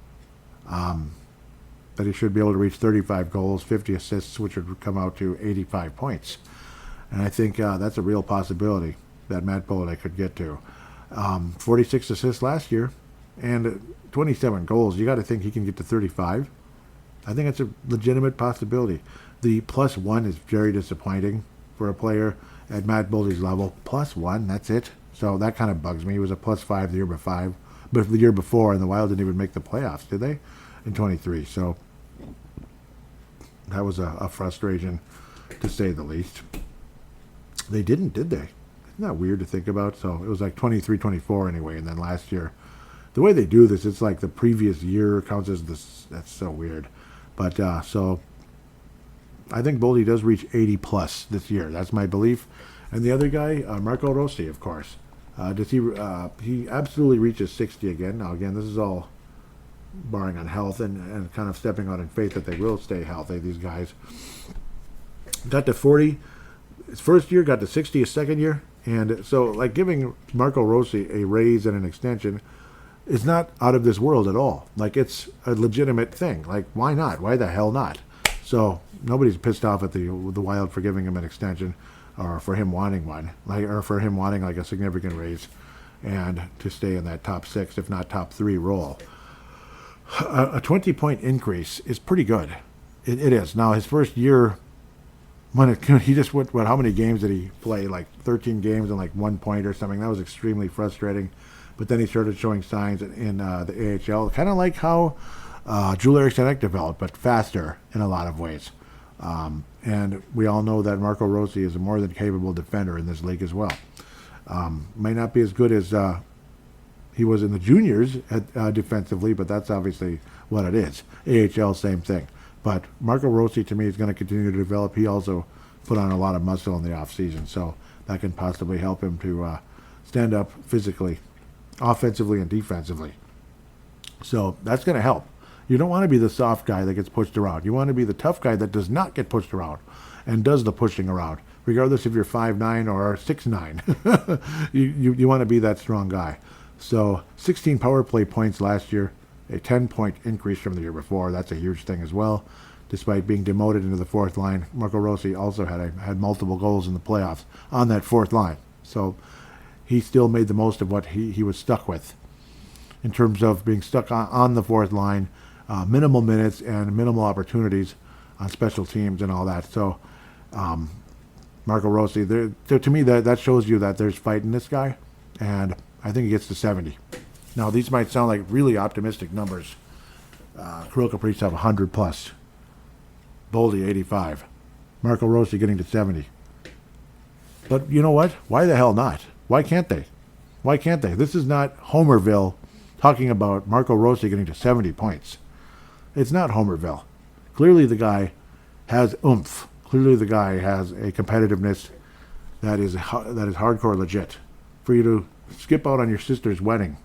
That he should be able to reach 35 goals, 50 assists, which would come out to 85 points. And I think that's a real possibility that Matt Boldy could get to. 46 assists last year and 27 goals. You got to think he can get to 35. I think it's a legitimate possibility. The +1 is very disappointing for a player at Matt Boldy's level. +1, that's it. So that kind of bugs me. He was a +5 the year before, and the Wild didn't even make the playoffs, did they? In 23. So that was a frustration, to say the least. They didn't, did they? Isn't that weird to think about? So it was like 23-24 anyway, and then last year, the way they do this, it's like the previous year counts as this. That's so weird. But so I think Boldy does reach 80 plus this year. That's my belief. And the other guy, Marco Rossi, of course. Does he? He absolutely reaches 60 again. Now again, this is all barring on health and kind of stepping out in faith that they will stay healthy. These guys got to 40 his first year, got to 60 his second year, and so like giving Marco Rossi a raise and an extension is not out of this world at all. Like, it's a legitimate thing. Like, why not? Why the hell not? So nobody's pissed off at the Wild for giving him an extension, or for him wanting one, or for him wanting like a significant raise, and to stay in that top 6, if not top 3 role. A 20-point increase is pretty good. It is. Now, his first year, he just went, how many games did he play? Like 13 games and like 1 point or something. That was extremely frustrating. But then he started showing signs in the AHL, kind of like how Joel Eriksson developed, but faster in a lot of ways. And we all know that Marco Rossi is a more than capable defender in this league as well. May not be as good as he was in the juniors defensively, but that's obviously what it is. AHL, same thing. But Marco Rossi, to me, is going to continue to develop. He also put on a lot of muscle in the offseason, so that can possibly help him to stand up physically, offensively and defensively. So that's going to help. You don't want to be the soft guy that gets pushed around. You want to be the tough guy that does not get pushed around and does the pushing around, regardless if you're 5'9" or 6'9". You want to be that strong guy. So 16 power play points last year, a 10-point increase from the year before. That's a huge thing as well. Despite being demoted into the fourth line, Marco Rossi also had multiple goals in the playoffs on that fourth line. So he still made the most of what he was stuck with in terms of being stuck on the fourth line, minimal minutes and minimal opportunities on special teams and all that. So Marco Rossi, to me, that shows you that there's fight in this guy, and I think he gets to 70. Now, these might sound like really optimistic numbers. Kirill Kaprizov, 100 plus. Boldy, 85. Marco Rossi getting to 70. But you know what? Why the hell not? Why can't they? Why can't they? This is not Homerville talking about Marco Rossi getting to 70 points. It's not Homerville. Clearly the guy has oomph. Clearly the guy has a competitiveness that is hardcore legit. For you to skip out on your sister's wedding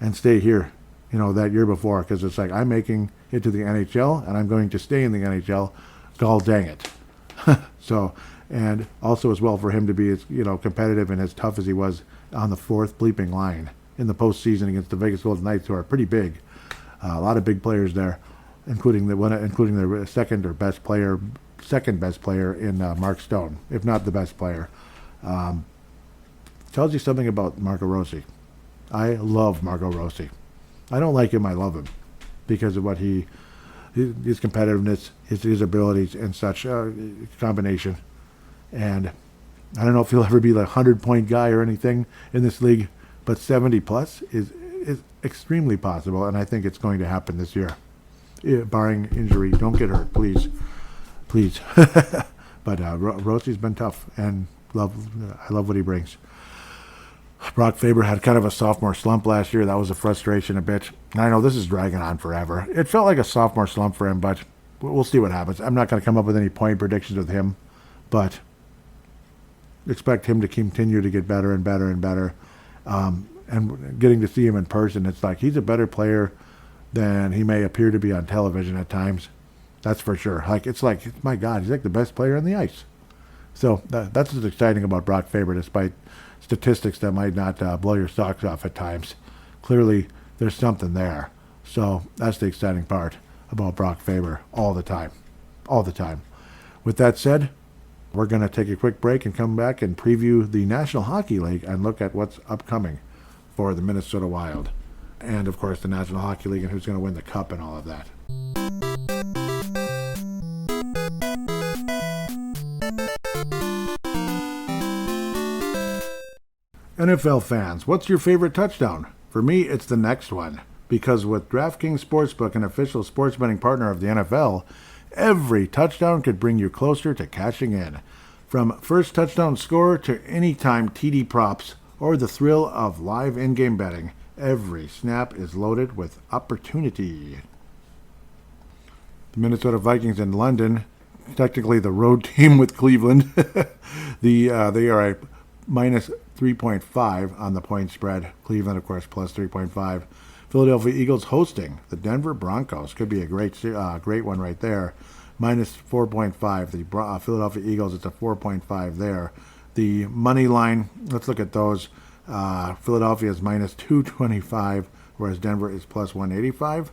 and stay here, that year before, because it's like, I'm making it to the NHL and I'm going to stay in the NHL. Gall dang it. So, and also as well for him to be as competitive and as tough as he was on the fourth bleeping line in the postseason against the Vegas Golden Knights, who are pretty big. A lot of big players there, including their second best player in Mark Stone, if not the best player. Tells you something about Marco Rossi. I love Marco Rossi. I don't like him, I love him because of what his competitiveness, his abilities, and such combination. And I don't know if he'll ever be the 100-point guy or anything in this league, but 70 plus is extremely possible, and I think it's going to happen this year, barring injury. Don't get hurt, please. But Rossi's been tough, and I love what he brings. Brock Faber had kind of a sophomore slump last year. That was a frustration a bit. And I know this is dragging on forever. It felt like a sophomore slump for him, but we'll see what happens. I'm not going to come up with any point predictions with him, but expect him to continue to get better and better and better. And getting to see him in person, it's like he's a better player than he may appear to be on television at times. That's for sure. It's like, my God, he's like the best player on the ice. So that's what's exciting about Brock Faber, despite statistics that might not blow your socks off at times. Clearly, there's something there. So that's the exciting part about Brock Faber all the time. All the time. With that said, we're going to take a quick break and come back and preview the National Hockey League and look at what's upcoming for the Minnesota Wild. And, of course, the National Hockey League and who's going to win the cup and all of that. NFL fans, what's your favorite touchdown? For me, it's the next one. Because with DraftKings Sportsbook, an official sports betting partner of the NFL, every touchdown could bring you closer to cashing in. From first touchdown score to anytime TD props or the thrill of live in-game betting, every snap is loaded with opportunity. The Minnesota Vikings in London, technically the road team with Cleveland, they are a minus 3.5 on the point spread. Cleveland, of course, plus 3.5. Philadelphia Eagles hosting the Denver Broncos. Could be a great one right there. Minus 4.5. The Philadelphia Eagles, it's a 4.5 there. The money line, let's look at those. Philadelphia is minus 225, whereas Denver is plus 185.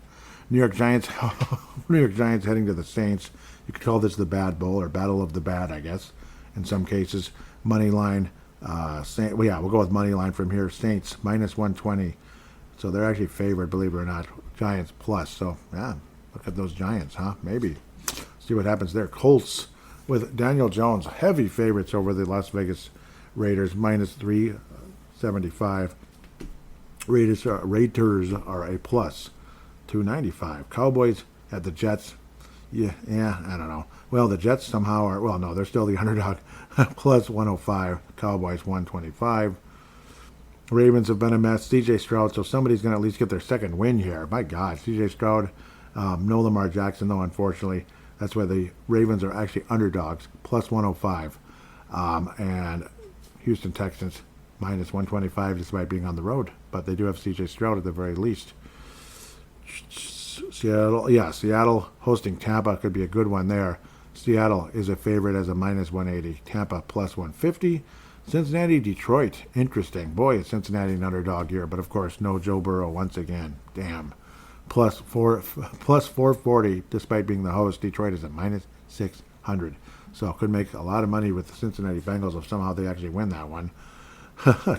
New York Giants heading to the Saints. You could call this the Bad Bowl or Battle of the Bad, I guess, in some cases. Money line. We'll go with money line from here. Saints minus 120, so they're actually favored, believe it or not. Giants plus. So yeah, look at those Giants, huh? Maybe see what happens there. Colts with Daniel Jones, heavy favorites over the Las Vegas Raiders, minus 375. Raiders are a plus 295. Cowboys at the Jets. Yeah, I don't know. Well, the Jets somehow are, well, no, they're still the underdog, plus 105. Cowboys 125. Ravens have been a mess. C.J. Stroud, so somebody's going to at least get their second win here. My God, C.J. Stroud, no Lamar Jackson, though, unfortunately. That's why the Ravens are actually underdogs, plus 105. And Houston Texans, minus 125, despite being on the road. But they do have C.J. Stroud at the very least. Seattle hosting Tampa could be a good one there. Seattle is a favorite as a minus 180. Tampa plus 150. Cincinnati, Detroit. Interesting. Boy, is Cincinnati an underdog here. But, of course, no Joe Burrow once again. Damn. plus 440, despite being the host. Detroit is at minus 600. So could make a lot of money with the Cincinnati Bengals if somehow they actually win that one.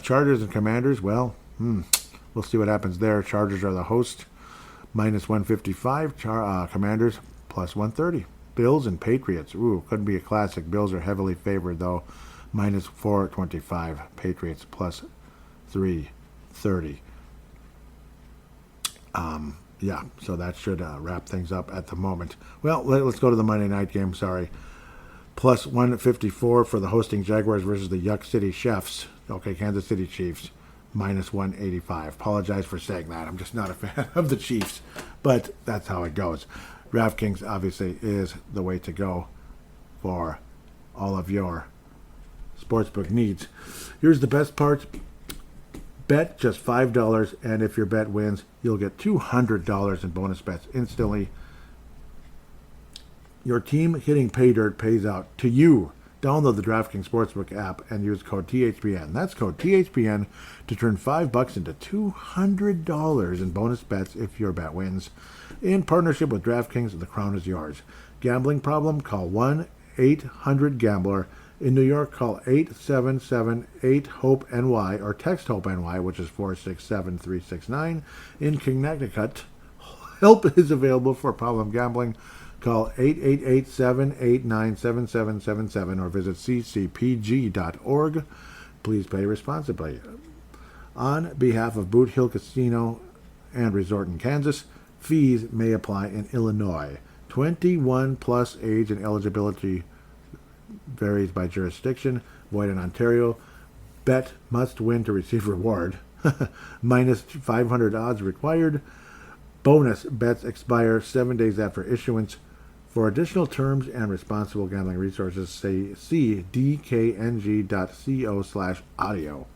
Chargers and Commanders, well, we'll see what happens there. Chargers are the host, minus 155. Commanders, plus 130. Bills and Patriots, could be a classic. Bills are heavily favored, though, minus 425. Patriots, plus 330. Yeah, so that should wrap things up at the moment. Well, let's go to the Monday night game, sorry. Plus 154 for the hosting Jaguars versus the Yuck City Chefs. Okay, Kansas City Chiefs, minus 185. Apologize for saying that. I'm just not a fan of the Chiefs, but that's how it goes. DraftKings, obviously, is the way to go for all of your sportsbook needs. Here's the best part. Bet just $5, and if your bet wins, you'll get $200 in bonus bets instantly. Your team hitting pay dirt pays out to you. Download the DraftKings Sportsbook app and use code THPN. That's code THPN to turn $5 into $200 in bonus bets if your bet wins. In partnership with DraftKings, the crown is yours. Gambling problem? Call 1-800-GAMBLER. In New York, call 877-8-HOPE-NY or text HOPE-NY, which is 467-369. In Connecticut, help is available for problem gambling. Call 888-789-7777 or visit ccpg.org. Please play responsibly. On behalf of Boot Hill Casino and Resort in Kansas, fees may apply in Illinois. 21 plus age and eligibility varies by jurisdiction. Void in Ontario. Bet must win to receive reward. Minus 500 odds required. Bonus bets expire 7 days after issuance. For additional terms and responsible gambling resources, see dkng.co/audio.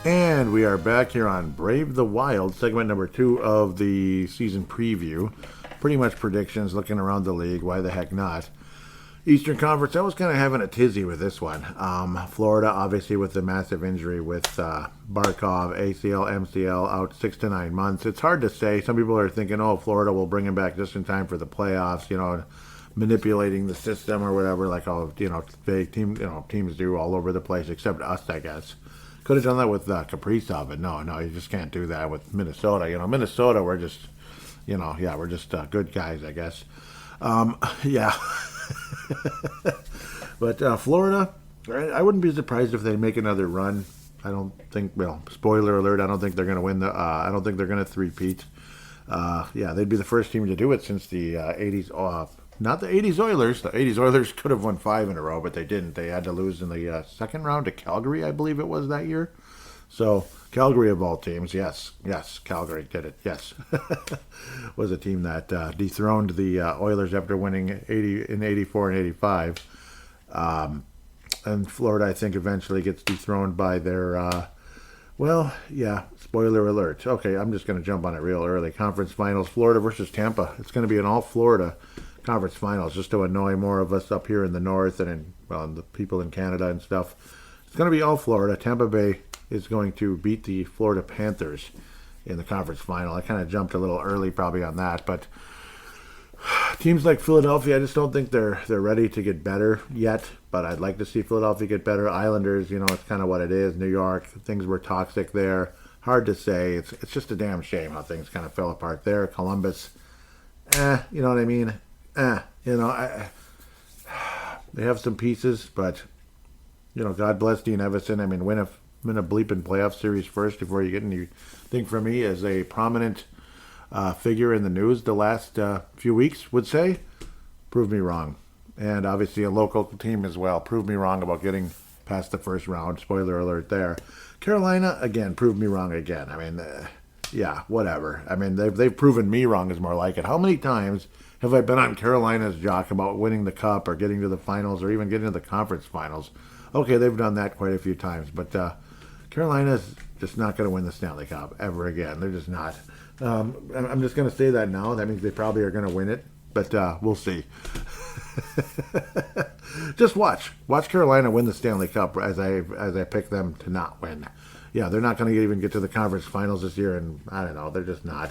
And we are back here on Brave the Wild, segment number 2 of the season preview. Pretty much predictions, looking around the league. Why the heck not? Eastern Conference, I was kind of having a tizzy with this one. Florida, obviously, with the massive injury with Barkov, ACL, MCL, out 6 to 9 months. It's hard to say. Some people are thinking, Florida will bring him back just in time for the playoffs, manipulating the system or whatever, like big teams do all over the place, except us, I guess. Could have done that with Kaprizov, but no, you just can't do that with Minnesota. Minnesota, we're just, we're just good guys, I guess. Yeah. But Florida, I wouldn't be surprised if they make another run. I don't think, spoiler alert, I don't think they're going to win I don't think they're going to three-peat. They'd be the first team to do it since the 80s. Not the 80s Oilers. The 80s Oilers could have won 5 in a row, but they didn't. They had to lose in the second round to Calgary, I believe it was that year. So, Calgary of all teams, yes, Calgary did it, yes. Was a team that dethroned the Oilers after winning 80 in 84 and 85. And Florida, I think, eventually gets dethroned by their, spoiler alert. Okay, I'm just going to jump on it real early. Conference Finals, Florida versus Tampa. It's going to be an all-Florida Conference Finals, just to annoy more of us up here in the north and the people in Canada and stuff. It's going to be all Florida. Tampa Bay is going to beat the Florida Panthers in the Conference Final. I kind of jumped a little early probably on that, but teams like Philadelphia, I just don't think they're ready to get better yet, but I'd like to see Philadelphia get better. Islanders, it's kind of what it is. New York, things were toxic there. Hard to say. It's just a damn shame how things kind of fell apart there. Columbus, you know what I mean? They have some pieces, but God bless Dean Evison. I mean, win a bleeping playoff series first before you get anything from me as a prominent figure in the news the last few weeks would say. Prove me wrong, and obviously a local team as well. Prove me wrong about getting past the first round. Spoiler alert there. Carolina, again, proved me wrong again. I mean, yeah, whatever. I mean, they've proven me wrong is more like it. How many times have I been on Carolina's jock about winning the cup or getting to the finals or even getting to the conference finals? Okay, they've done that quite a few times, but Carolina's just not going to win the Stanley Cup ever again. They're just not. I'm just going to say that now. That means they probably are going to win it, but we'll see. Just watch Carolina win the Stanley Cup as I pick them to not win. Yeah, they're not going to even get to the conference finals this year, and I don't know. They're just not.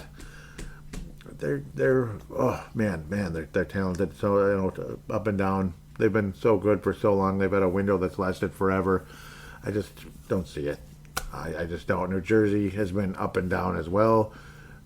They're oh man, they're talented. So up and down. They've been so good for so long. They've had a window that's lasted forever. I just don't see it. I just don't. New Jersey has been up and down as well.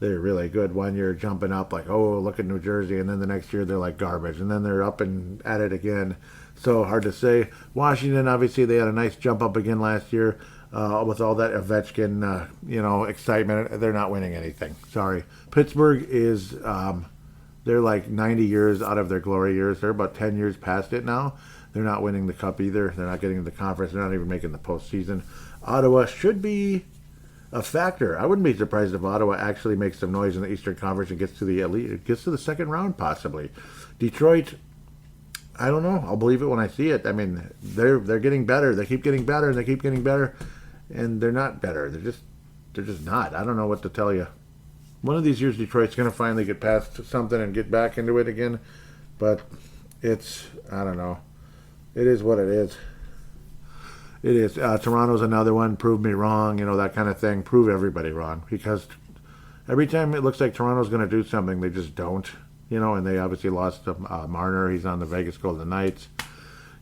They're really good one year, jumping up like, oh, look at New Jersey, and then the next year they're like garbage, and then they're up and at it again. So hard to say. Washington, obviously, they had a nice jump up again last year with all that Ovechkin, excitement. They're not winning anything. Sorry. Pittsburgh is, they're like 90 years out of their glory years. They're about 10 years past it now. They're not winning the cup either. They're not getting to the conference. They're not even making the postseason. Ottawa should be a factor. I wouldn't be surprised if Ottawa actually makes some noise in the Eastern Conference and gets to the elite, gets to the second round possibly. Detroit, I don't know. I'll believe it when I see it. I mean, they're getting better. They keep getting better and they keep getting better, and they're not better. They're just not. I don't know what to tell you. One of these years, Detroit's going to finally get past something and get back into it again, but I don't know. It is what it is. It is. Toronto's another one. Prove me wrong, that kind of thing. Prove everybody wrong. Because every time it looks like Toronto's going to do something, they just don't. And they obviously lost to Marner. He's on the Vegas Golden Knights.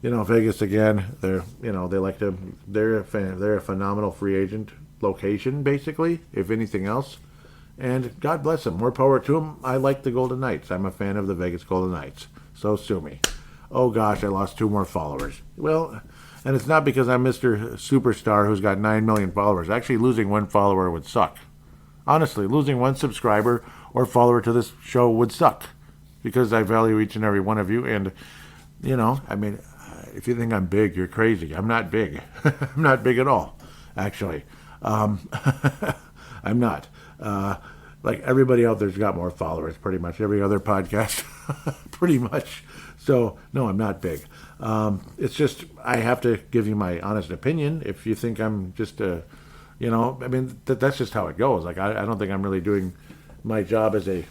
Vegas again. They're a phenomenal free agent location, basically, if anything else. And God bless them. More power to them. I like the Golden Knights. I'm a fan of the Vegas Golden Knights. So sue me. Oh gosh, I lost 2 more followers. Well, and it's not because I'm Mr. Superstar who's got 9 million followers. Actually, losing 1 follower would suck. Honestly, losing 1 subscriber or follower to this show would suck. Because I value each and every one of you. And, if you think I'm big, you're crazy. I'm not big. I'm not big at all, actually. I'm not. Like everybody out there's got more followers, pretty much. Every other podcast, pretty much. So, no, I'm not big. It's just, I have to give you my honest opinion. If you think I'm just that's just how it goes. Like, I don't think I'm really doing my job as a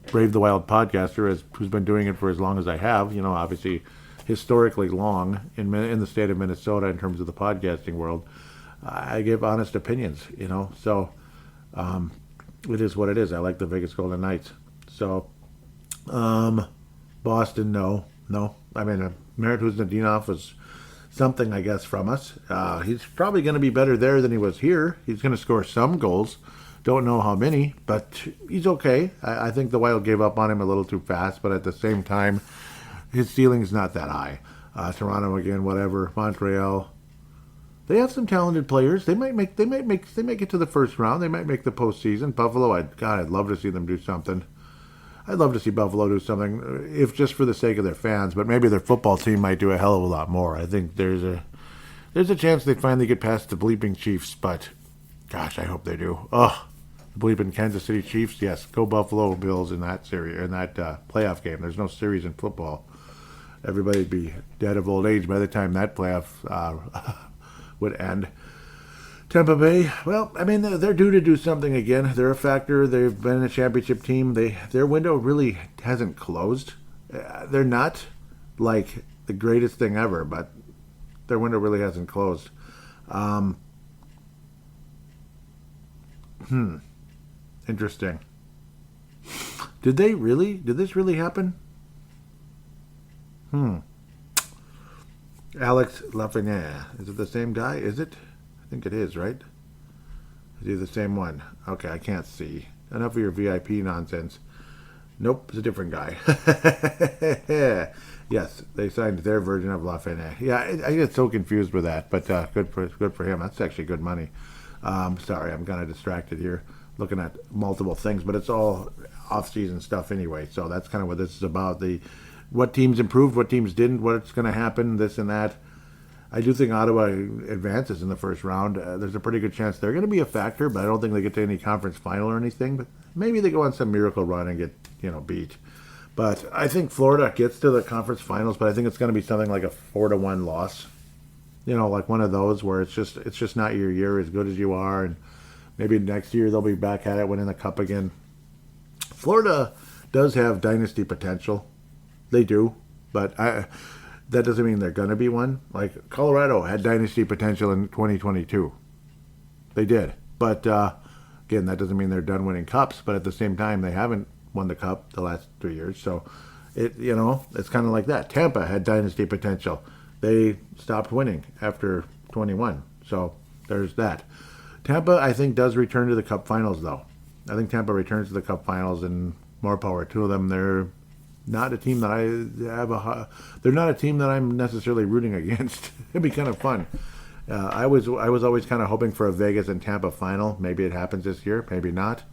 Brave the Wild podcaster who's been doing it for as long as I have. Obviously, historically long in the state of Minnesota in terms of the podcasting world. I give honest opinions, So, it is what it is. I like the Vegas Golden Knights. So, Boston, no. I mean, Merit Kuznetsov was something, I guess, from us. He's probably going to be better there than he was here. He's going to score some goals. Don't know how many, but he's okay. I think the Wild gave up on him a little too fast, but at the same time, his ceiling's not that high. Toronto again, whatever. Montreal. They have some talented players. They might make it to the first round. They might make the postseason. Buffalo, I'd love to see them do something. I'd love to see Buffalo do something, if just for the sake of their fans. But maybe their football team might do a hell of a lot more. I think there's a chance they finally get past the bleeping Chiefs. But gosh, I hope they do. Oh, the bleeping Kansas City Chiefs. Yes, go Buffalo Bills in that series, in that playoff game. There's no series in football. Everybody'd be dead of old age by the time that playoff would end. Tampa Bay, well, I mean, they're due to do something again. They're a factor. They've been a championship team. Their window really hasn't closed. They're not like the greatest thing ever, but their window really hasn't closed. Interesting. Did this really happen? Alex Lafreniere. Is it the same guy? Is it? I think it is, right? Is he the same one? Okay, I can't see. Enough of your VIP nonsense. Nope, it's a different guy. Yes, they signed their version of Lafreniere. Yeah, I get so confused with that, but good for him. That's actually good money. Sorry, I'm kind of distracted here, looking at multiple things, but it's all off-season stuff anyway. So that's kind of what this is about. What teams improved, what teams didn't, what's going to happen, this and that. I do think Ottawa advances in the first round. There's a pretty good chance they're going to be a factor, but I don't think they get to any conference final or anything. But maybe they go on some miracle run and get beat. But I think Florida gets to the conference finals, but I think it's going to be something like a 4-1 loss. Like one of those where it's just not your year as good as you are, and maybe next year they'll be back at it, winning the cup again. Florida does have dynasty potential. They do, but that doesn't mean they're going to be one. Like Colorado had dynasty potential in 2022. They did. But again, that doesn't mean they're done winning cups, but at the same time, they haven't won the cup the last 3 years. So, it's kind of like that. Tampa had dynasty potential. They stopped winning after 21. So, there's that. Tampa, I think, does return to the cup finals, though. I think Tampa returns to the cup finals, and more power to them. They're not a team that they're not a team that I'm necessarily rooting against. It'd be kind of fun. I was always kind of hoping for a Vegas and Tampa final. Maybe it happens this year, maybe not.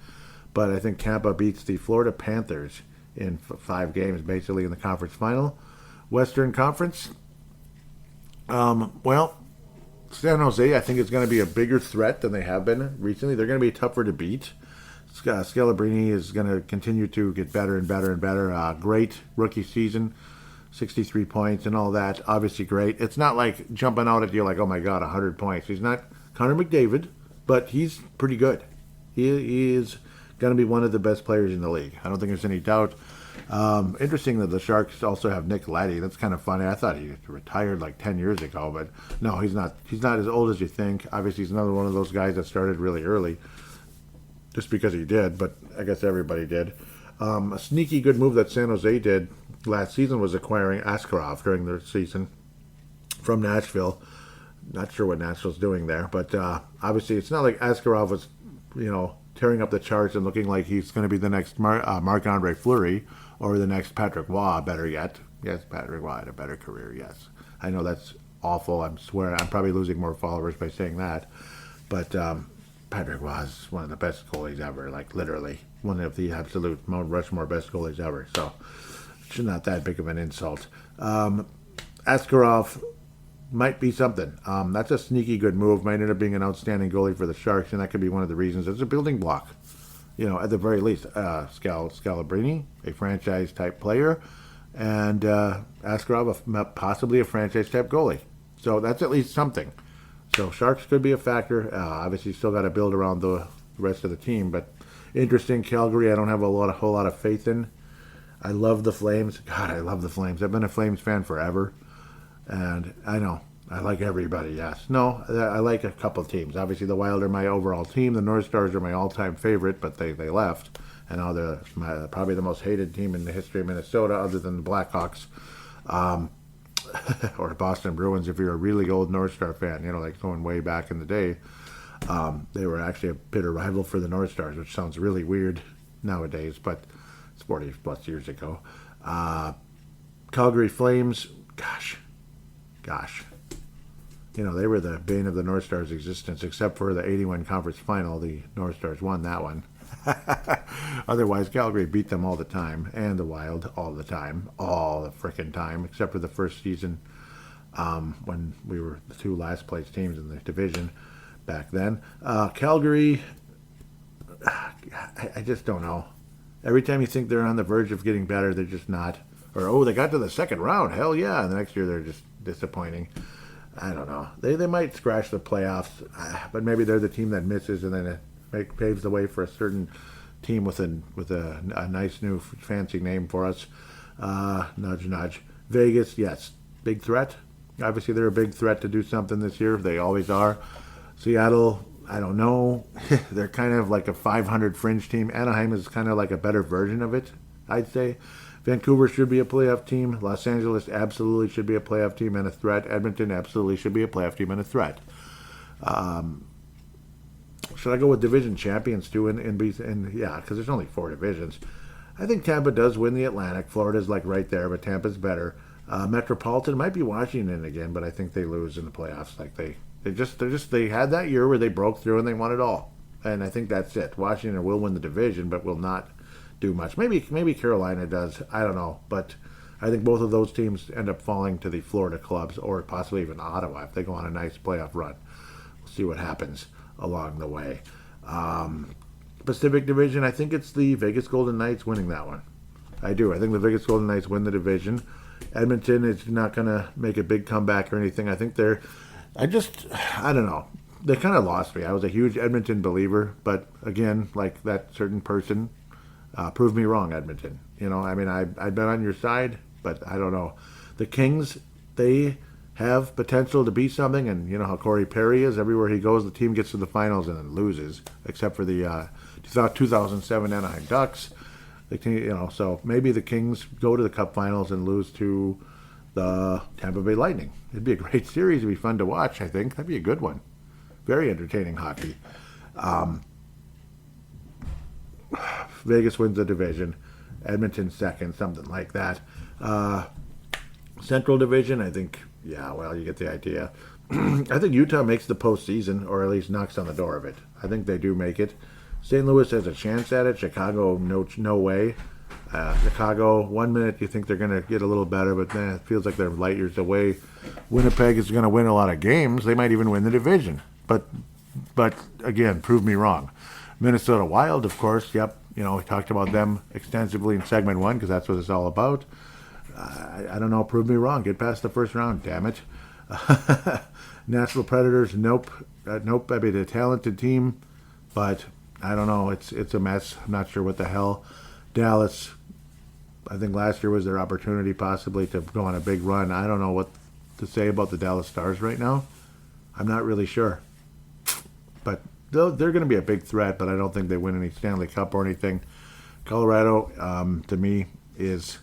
But I think Tampa beats the Florida Panthers in 5 games, basically in the conference final. Western Conference. Well, San Jose, I think, is going to be a bigger threat than they have been recently. They're going to be tougher to beat. Scalabrini is going to continue to get better and better and better. Great rookie season, 63 points and all that. Obviously great. It's not like jumping out at you like, oh my God, 100 points. He's not Connor McDavid, but he's pretty good. He is going to be one of the best players in the league. I don't think there's any doubt. Interesting that the Sharks also have Nick Leddy. That's kind of funny. I thought he retired like 10 years ago, but no, he's not. He's not as old as you think. Obviously, he's another one of those guys that started really early. Just because he did, but I guess everybody did. A sneaky good move that San Jose did last season was acquiring Askarov during their season from Nashville. Not sure what Nashville's doing there, but obviously it's not like Askarov was, tearing up the charts and looking like he's going to be the next Marc-Andre Fleury or the next Patrick Waugh, better yet. Yes, Patrick Waugh had a better career, yes. I know that's awful. I'm swearing. I'm probably losing more followers by saying that. But Patrick was one of the best goalies ever, like literally one of the absolute Mount Rushmore best goalies ever. So it's not that big of an insult. Askarov might be something. That's a sneaky good move. Might end up being an outstanding goalie for the Sharks, and that could be one of the reasons. It's a building block. At the very least, Scalabrini, a franchise-type player, and Askarov, possibly a franchise-type goalie. So that's at least something. So Sharks could be a factor. Obviously, still got to build around the rest of the team. But interesting, Calgary, I don't have a whole lot of faith in. I love the Flames. God, I love the Flames. I've been a Flames fan forever. And I know, I like everybody, yes. No, I like a couple of teams. Obviously, the Wild are my overall team. The North Stars are my all-time favorite, but they left. And now they're probably the most hated team in the history of Minnesota, other than the Blackhawks. Or Boston Bruins, if you're a really old North Star fan, like going way back in the day. They were actually a bitter rival for the North Stars, which sounds really weird nowadays, but it's 40 plus years ago. Calgary Flames, gosh. They were the bane of the North Stars' existence, except for the 81 conference final. The North Stars won that one. Otherwise, Calgary beat them all the time, and the Wild all the time, all the frickin' time, except for the first season when we were the 2 last place teams in the division back then. Calgary, I just don't know. Every time you think they're on the verge of getting better, they're just not. Or, they got to the second round. Hell yeah. And the next year they're just disappointing. I don't know. They might scratch the playoffs, but maybe they're the team that misses, and then it paves the way for a certain team with a nice new fancy name for us. Nudge, nudge. Vegas, yes. Big threat. Obviously, they're a big threat to do something this year. They always are. Seattle, I don't know. They're kind of like a 500 fringe team. Anaheim is kind of like a better version of it, I'd say. Vancouver should be a playoff team. Los Angeles absolutely should be a playoff team and a threat. Edmonton absolutely should be a playoff team and a threat. Should I go with division champions too? And yeah, because there's only 4 divisions. I think Tampa does win the Atlantic. Florida's like right there, but Tampa's better. Metropolitan might be Washington again, but I think they lose in the playoffs. Like they had that year where they broke through and they won it all. And I think that's it. Washington will win the division, but will not do much. Maybe Carolina does. I don't know. But I think both of those teams end up falling to the Florida clubs or possibly even Ottawa if they go on a nice playoff run. We'll see what happens along the way. Pacific Division, I think it's the Vegas Golden Knights winning that one. I do. I think the Vegas Golden Knights win the division. Edmonton is not going to make a big comeback or anything. I think I don't know. They kind of lost me. I was a huge Edmonton believer, but again, like that certain person proved me wrong, Edmonton. I've been on your side, but I don't know. The Kings, they have potential to be something, and you know how Corey Perry is. Everywhere he goes, the team gets to the finals and then loses, except for the 2007 Anaheim Ducks. So maybe the Kings go to the Cup Finals and lose to the Tampa Bay Lightning. It'd be a great series. It'd be fun to watch, I think. That'd be a good one. Very entertaining hockey. Vegas wins the division. Edmonton second, something like that. Central Division, I think, you get the idea. I think Utah makes the postseason, or at least knocks on the door of it. I think they do make it. St. Louis has a chance at it. Chicago, no way. Chicago, 1 minute you think they're going to get a little better, but then it feels like they're light years away. Winnipeg is going to win a lot of games. They might even win the division. But again, prove me wrong. Minnesota Wild, of course, yep. We talked about them extensively in segment 1 because that's what it's all about. I don't know, prove me wrong. Get past the first round, damn it. Nashville Predators, nope. Nope, I mean, a talented team, but I don't know. It's a mess. I'm not sure what the hell. Dallas, I think last year was their opportunity possibly to go on a big run. I don't know what to say about the Dallas Stars right now. I'm not really sure. But they're going to be a big threat, but I don't think they win any Stanley Cup or anything. Colorado, to me, is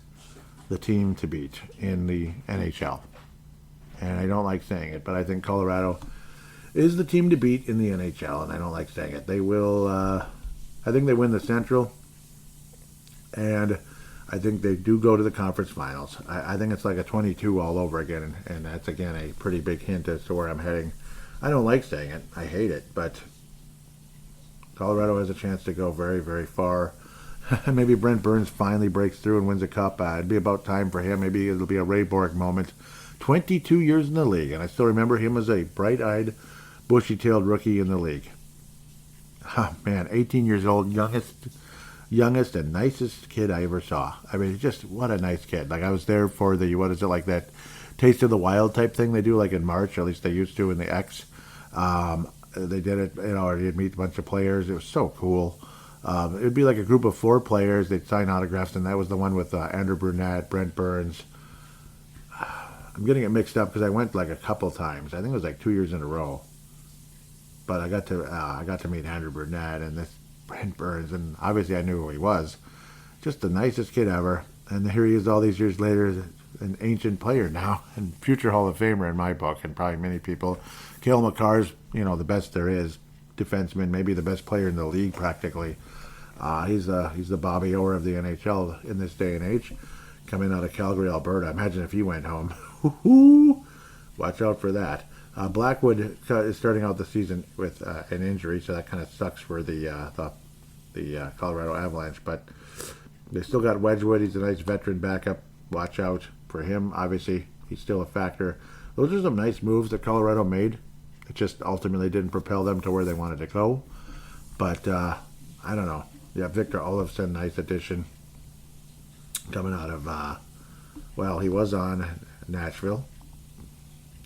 the team to beat in the NHL. And I don't like saying it, but I think Colorado is the team to beat in the NHL, and I don't like saying it. They will, I think they win the Central, and I think they do go to the conference finals. I think it's like a 22 all over again, and that's, again, a pretty big hint as to where I'm heading. I don't like saying it. I hate it, but Colorado has a chance to go very, very far. Maybe Brent Burns finally breaks through and wins a cup. It'd be about time for him. Maybe it'll be a Ray Bork moment. 22 years in the league, and I still remember him as a bright-eyed, bushy-tailed rookie in the league. Oh, man, 18 years old, youngest and nicest kid I ever saw. I mean, just what a nice kid. Like, I was there for the, that Taste of the Wild type thing they do, like in March, or at least they used to in the X. They did it, you'd meet a bunch of players. It was so cool. It would be like a group of 4 players. They'd sign autographs, and that was the one with Andrew Brunette, Brent Burns. I'm getting it mixed up because I went like a couple times. I think it was like 2 years in a row. But I got to meet Andrew Brunette and this Brent Burns, and obviously I knew who he was. Just the nicest kid ever. And here he is all these years later, an ancient player now, and future Hall of Famer in my book, and probably many people. Cale Makar's, the best there is. Defenseman, maybe the best player in the league practically. He's the Bobby Orr of the NHL in this day and age, coming out of Calgary, Alberta. Imagine if he went home. Watch out for that. Blackwood is starting out the season with an injury, so that kind of sucks for the Colorado Avalanche. But they still got Wedgwood. He's a nice veteran backup. Watch out for him. Obviously, he's still a factor. Those are some nice moves that Colorado made. It just ultimately didn't propel them to where they wanted to go. But I don't know. Yeah, Victor Olofsson, nice addition. Coming out of, he was on Nashville.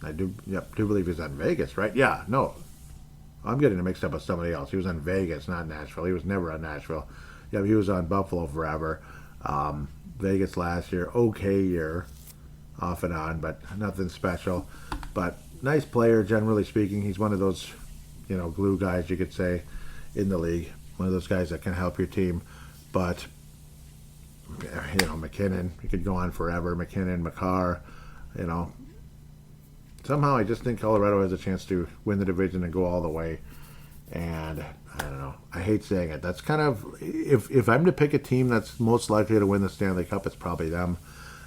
I do believe he's on Vegas, right? Yeah, no. I'm getting it mixed up with somebody else. He was on Vegas, not Nashville. He was never on Nashville. Yeah, he was on Buffalo forever. Vegas last year, okay year, off and on, but nothing special. But nice player, generally speaking. He's one of those, glue guys, you could say, in the league. One of those guys that can help your team. But, McKinnon, you could go on forever. McKinnon, Makar, Somehow I just think Colorado has a chance to win the division and go all the way. And I don't know. I hate saying it. That's kind of, if I'm to pick a team that's most likely to win the Stanley Cup, it's probably them.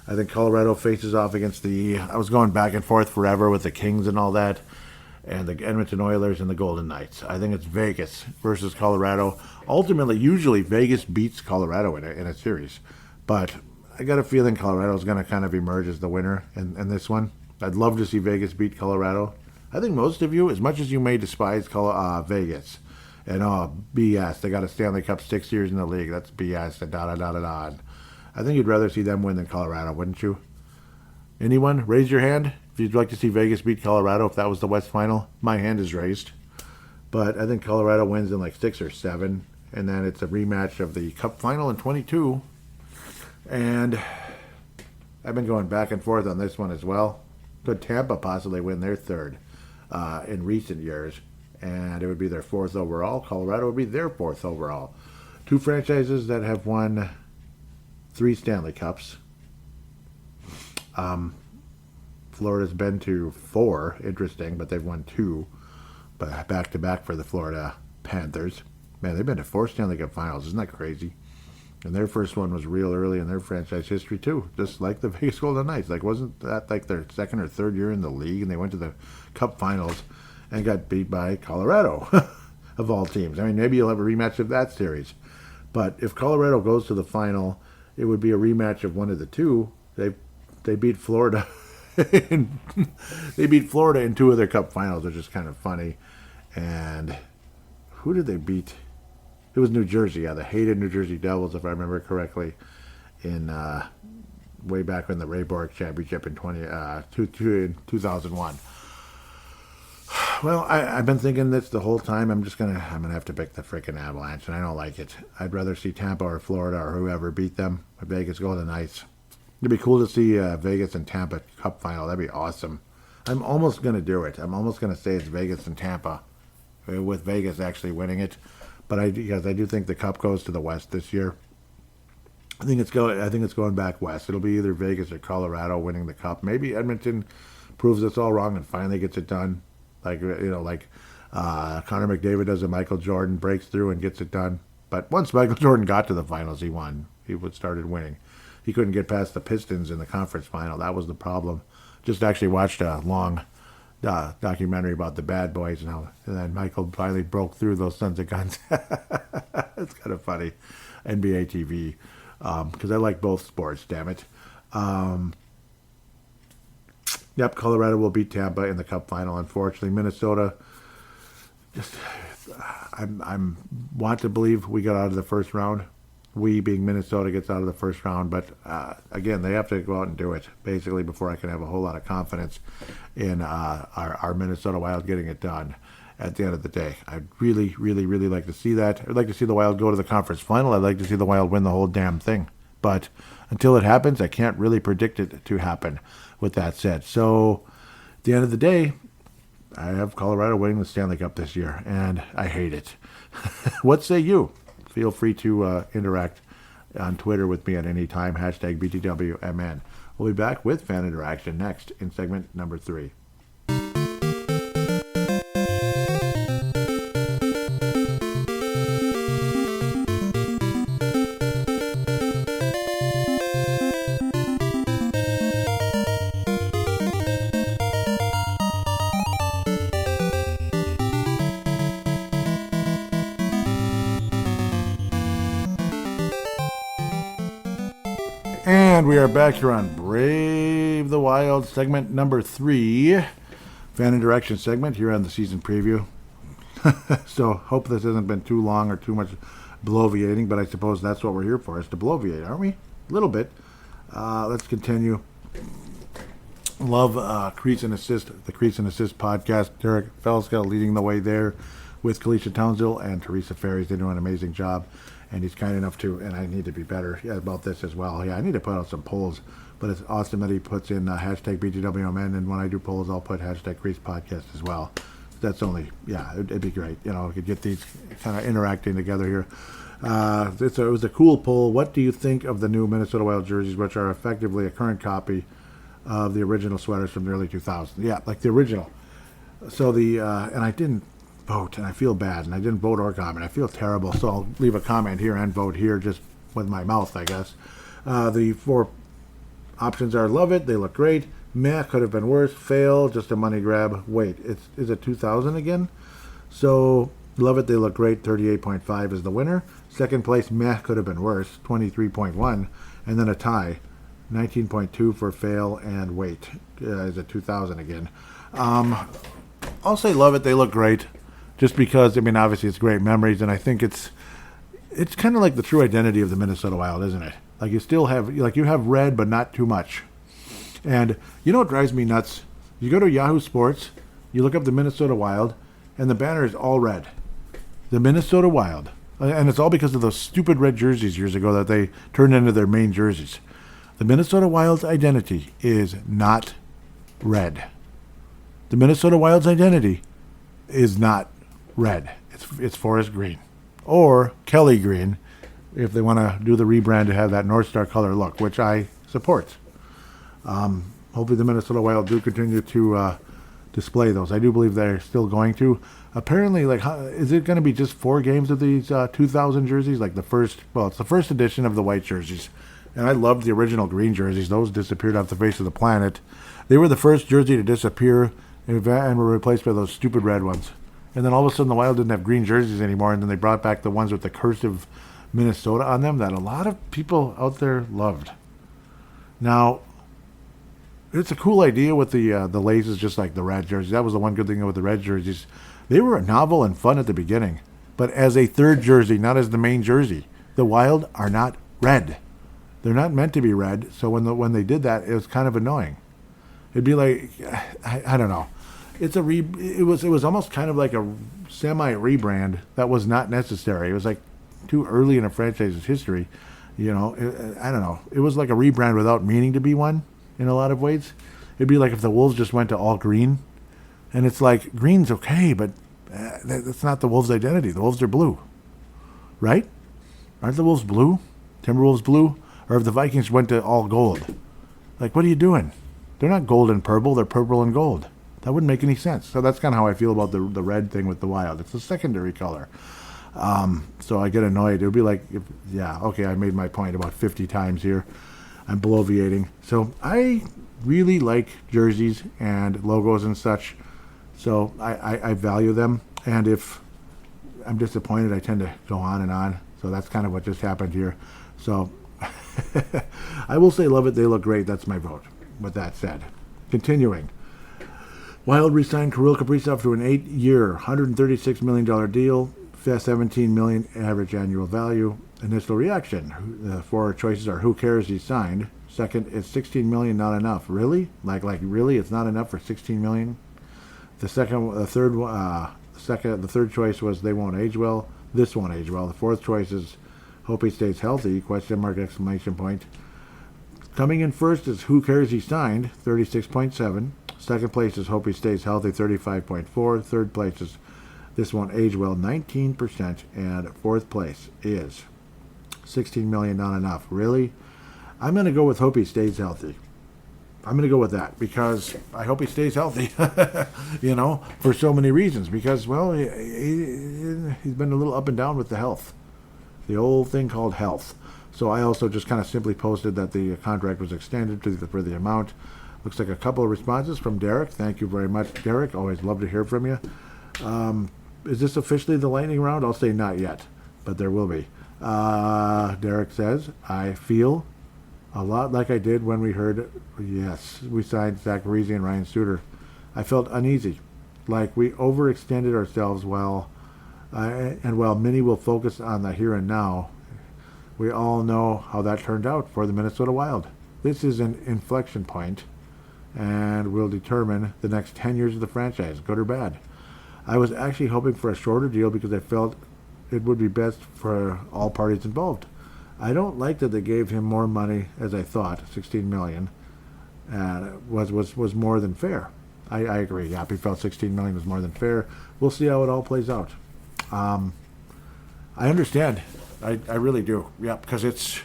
I think Colorado faces off against I was going back and forth forever with the Kings and all that, and the Edmonton Oilers and the Golden Knights. I think it's Vegas versus Colorado. Ultimately, usually Vegas beats Colorado in a series. But I got a feeling Colorado's going to kind of emerge as the winner in this one. I'd love to see Vegas beat Colorado. I think most of you, as much as you may despise Vegas, and BS, they got a Stanley Cup 6 years in the league. That's BS. And da. I think you'd rather see them win than Colorado, wouldn't you? Anyone? Raise your hand if you'd like to see Vegas beat Colorado if that was the West Final. My hand is raised. But I think Colorado wins in like 6 or 7. And then it's a rematch of the Cup Final in 22. And I've been going back and forth on this one as well. Could Tampa possibly win their third in recent years? And it would be their 4th overall. Colorado would be their 4th overall. 2 franchises that have won 3 Stanley Cups. Florida's been to 4, interesting, but they've won 2, but back-to-back for the Florida Panthers. Man, they've been to 4 Stanley Cup finals. Isn't that crazy? And their first one was real early in their franchise history, too, just like the Vegas Golden Knights. Like, wasn't that like their 2nd or 3rd year in the league, and they went to the Cup finals and got beat by Colorado, of all teams. I mean, maybe you'll have a rematch of that series. But if Colorado goes to the final, it would be a rematch of one of the two. They beat Florida. They beat Florida in 2 of their Cup finals, which is kind of funny. And who did they beat? It was New Jersey. Yeah, the hated New Jersey Devils, if I remember correctly, in way back in the Ray Bork Championship in 2001. Well, I've been thinking this the whole time. I'm gonna have to pick the freaking Avalanche, and I don't like it. I'd rather see Tampa or Florida or whoever beat them. Vegas Golden Knights. It'd be cool to see Vegas and Tampa Cup final. That'd be awesome. I'm almost gonna do it. I'm almost gonna say it's Vegas and Tampa, with Vegas actually winning it. But because I do think the Cup goes to the West this year. I think it's going back west. It'll be either Vegas or Colorado winning the Cup. Maybe Edmonton proves us all wrong and finally gets it done. Like Connor McDavid does, a Michael Jordan breaks through and gets it done. But once Michael Jordan got to the finals, he won. He started winning. He couldn't get past the Pistons in the conference final. That was the problem. Just actually watched a long documentary about the Bad Boys and then Michael finally broke through those sons of guns. It's kind of funny. NBA TV, because I like both sports. Damn it. Yep, Colorado will beat Tampa in the Cup final. Unfortunately, Minnesota. I'm want to believe we got out of the first round. We, being Minnesota, gets out of the first round. But again, they have to go out and do it basically before I can have a whole lot of confidence in our Minnesota Wild getting it done. At the end of the day, I'd really, really, really like to see that. I'd like to see the Wild go to the conference final. I'd like to see the Wild win the whole damn thing. But until it happens, I can't really predict it to happen. With that said, so at the end of the day, I have Colorado winning the Stanley Cup this year, and I hate it. What say you? Feel free to interact on Twitter with me at any time, #BTWMN. We'll be back with fan interaction next in segment number 3. And we are back here on Brave the Wild, segment number 3. Fan interaction segment here on the season preview. So hope this hasn't been too long or too much bloviating, but I suppose that's what we're here for, is to bloviate, aren't we? A little bit. Let's continue. Love Crease and Assist, the Crease and Assist podcast. Derek Felska leading the way there with Kalisha Townsville and Teresa Ferries. They do an amazing job. And he's kind enough to, and I need to be better about this as well. Yeah, I need to put out some polls, but it's awesome that he puts in #BTWMN, and when I do polls, I'll put #Crease Podcast as well. That's only, it'd be great. We could get these kind of interacting together here. It was a cool poll. What do you think of the new Minnesota Wild jerseys, which are effectively a current copy of the original sweaters from the early 2000s? Yeah, like the original. So and I didn't vote, and I feel bad, and I didn't vote or comment. I feel terrible, so I'll leave a comment here and vote here just with my mouth, I guess. The 4 options are: love it, they look great; meh, could have been worse; fail, just a money grab; wait, is it 2000 again? So love it, they look great, 38.5 is the winner. Second place, meh, could have been worse, 23.1, and then a tie 19.2 for fail, and weight is at 2,000 again. I'll say love it. They look great, just because, I mean, obviously it's great memories, and I think it's kind of like the true identity of the Minnesota Wild, isn't it? Like, you still have, like, you have red, but not too much. And you know what drives me nuts? You go to Yahoo Sports, you look up the Minnesota Wild, and the banner is all red. The Minnesota Wild. And it's all because of those stupid red jerseys years ago that they turned into their main jerseys. The Minnesota Wild's identity is not red. The Minnesota Wild's identity is not red. It's forest green. Or Kelly green, if they want to do the rebrand to have that North Star color look, which I support. Hopefully the Minnesota Wild do continue to display those. I do believe they're still going to. Apparently, like, is it going to be just 4 games of these 2,000 jerseys? Like it's the first edition of the white jerseys. And I loved the original green jerseys. Those disappeared off the face of the planet. They were the first jersey to disappear and were replaced by those stupid red ones. And then all of a sudden the Wild didn't have green jerseys anymore, and then they brought back the ones with the cursive Minnesota on them that a lot of people out there loved. Now, it's a cool idea with the laces, just like the red jerseys. That was the one good thing with the red jerseys. They were novel and fun at the beginning, but as a third jersey, not as the main jersey. The Wild are not red. They're not meant to be red. So when they did that, it was kind of annoying. It'd be like, I don't know. It was almost kind of like a semi rebrand that was not necessary. It was like too early in a franchise's history. You know, I don't know. It was like a rebrand without meaning to be one. In a lot of ways, it'd be like if the Wolves just went to all green, and it's like green's okay, but that's not the Wolves' identity. The Wolves are blue, right? Aren't the Wolves blue? Timberwolves blue? Or if the Vikings went to all gold, like, what are you doing? They're not gold and purple. They're purple and gold. That wouldn't make any sense. So that's kind of how I feel about the red thing with the Wild. It's a secondary color. So I get annoyed. It would be like, okay, I made my point about 50 times here. I'm bloviating. So I really like jerseys and logos and such. So I value them. And if I'm disappointed, I tend to go on and on. So that's kind of what just happened here. So I will say love it. They look great. That's my vote. With that said, continuing. Wild re-signed Kirill Kaprizov to an 8-year, $136 million deal. $17 million average annual value. Initial reaction. The 4 choices are: who cares, he signed. Second, is $16 million not enough? Really? Like really? It's not enough for $16 million? The third choice was they won't age well. This won't age well. The fourth choice is hope he stays healthy? ? Exclamation point. Coming in first is who cares he signed? 36.7. Second place is hope he stays healthy. 35.4. Third place is this won't age well. 19%. And fourth place is $16 million not enough. Really? I'm going to go with hope he stays healthy. I'm going to go with that because I hope he stays healthy, for so many reasons. Because, well, he's been a little up and down with the health. The old thing called health. So I also just kind of simply posted that the contract was extended for the amount. Looks like a couple of responses from Derek. Thank you very much, Derek. Always love to hear from you. Is this officially the lightning round? I'll say not yet, but there will be. Derek says, I feel a lot like I did when we signed Zach Parise and Ryan Suter. I felt uneasy, like we overextended ourselves while many will focus on the here and now. We all know how that turned out for the Minnesota Wild. This is an inflection point and will determine the next 10 years of the franchise, good or bad. I was actually hoping for a shorter deal because I felt it would be best for all parties involved. I don't like that they gave him more money, as I thought, $16 million, and was more than fair. I agree. Yeah, he felt $16 million was more than fair. We'll see how it all plays out. I understand. I really do. Yeah, because it's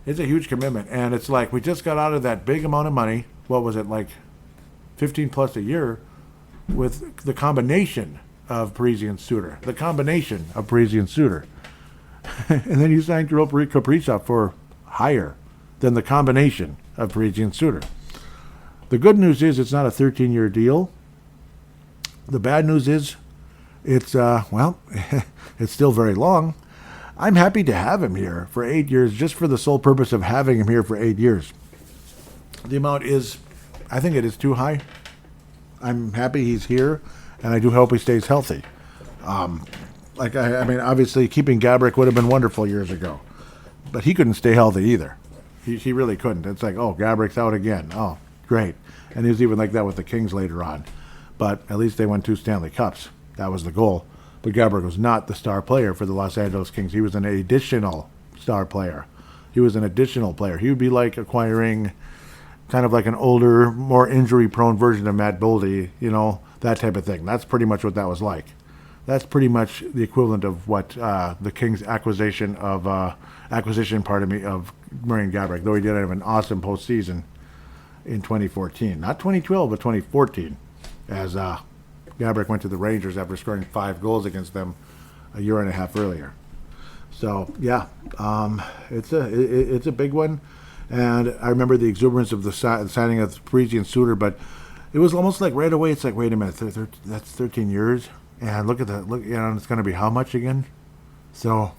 a huge commitment, and it's like we just got out of that big amount of money. What was it, like 15 plus a year, with the combination of Parise and Suter. The combination of Parise and Suter. And then you signed Kirill Kaprizov for higher than the combination of Parise and Suter. The good news is it's not a 13-year deal. The bad news is it's, it's still very long. I'm happy to have him here for 8 years just for the sole purpose of having him here for 8 years. The amount is, I think it is too high. I'm happy he's here, and I do hope he stays healthy. I mean, obviously, keeping Gabrick would have been wonderful years ago, but he couldn't stay healthy either. He really couldn't. It's like, oh, Gabrick's out again. Oh, great. And he was even like that with the Kings later on. But at least they won 2 Stanley Cups. That was the goal. But Gabrick was not the star player for the Los Angeles Kings. He was an additional star player. He was an additional player. He would be like acquiring kind of like an older, more injury-prone version of Matt Boldy, you know, that type of thing. That's pretty much what that was like. That's pretty much the equivalent of what the Kings' acquisition of Marian Gaborik, though he did have an awesome postseason in 2014. Not 2012, but 2014, as Gaborik went to the Rangers after scoring 5 goals against them a year and a half earlier. So, yeah, it's a big one. And I remember the exuberance of the signing of Parise and Suter, but it was almost like right away, it's like, wait a minute, that's 13 years? And look at that, it's going to be how much again? So,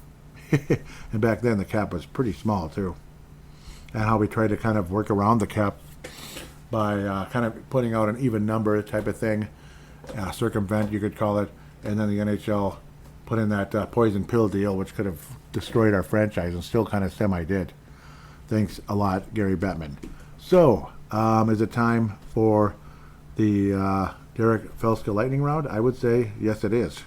and back then the cap was pretty small too. And how we tried to kind of work around the cap by kind of putting out an even number type of thing, circumvent, you could call it. And then the NHL put in that poison pill deal, which could have destroyed our franchise and still kind of semi-did. Thanks a lot, Gary Bettman. So, is it time for the Derek Felska lightning round? I would say yes, it is.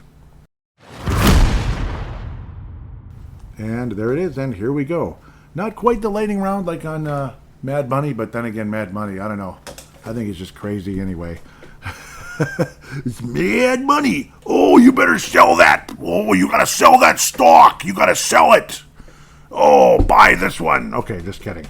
And there it is, and here we go. Not quite the lightning round like on Mad Money, but then again, Mad Money, I don't know. I think it's just crazy anyway. It's Mad Money. Oh, you better sell that. Oh, you gotta sell that stock. You gotta sell it. Oh, buy this one. Okay, just kidding.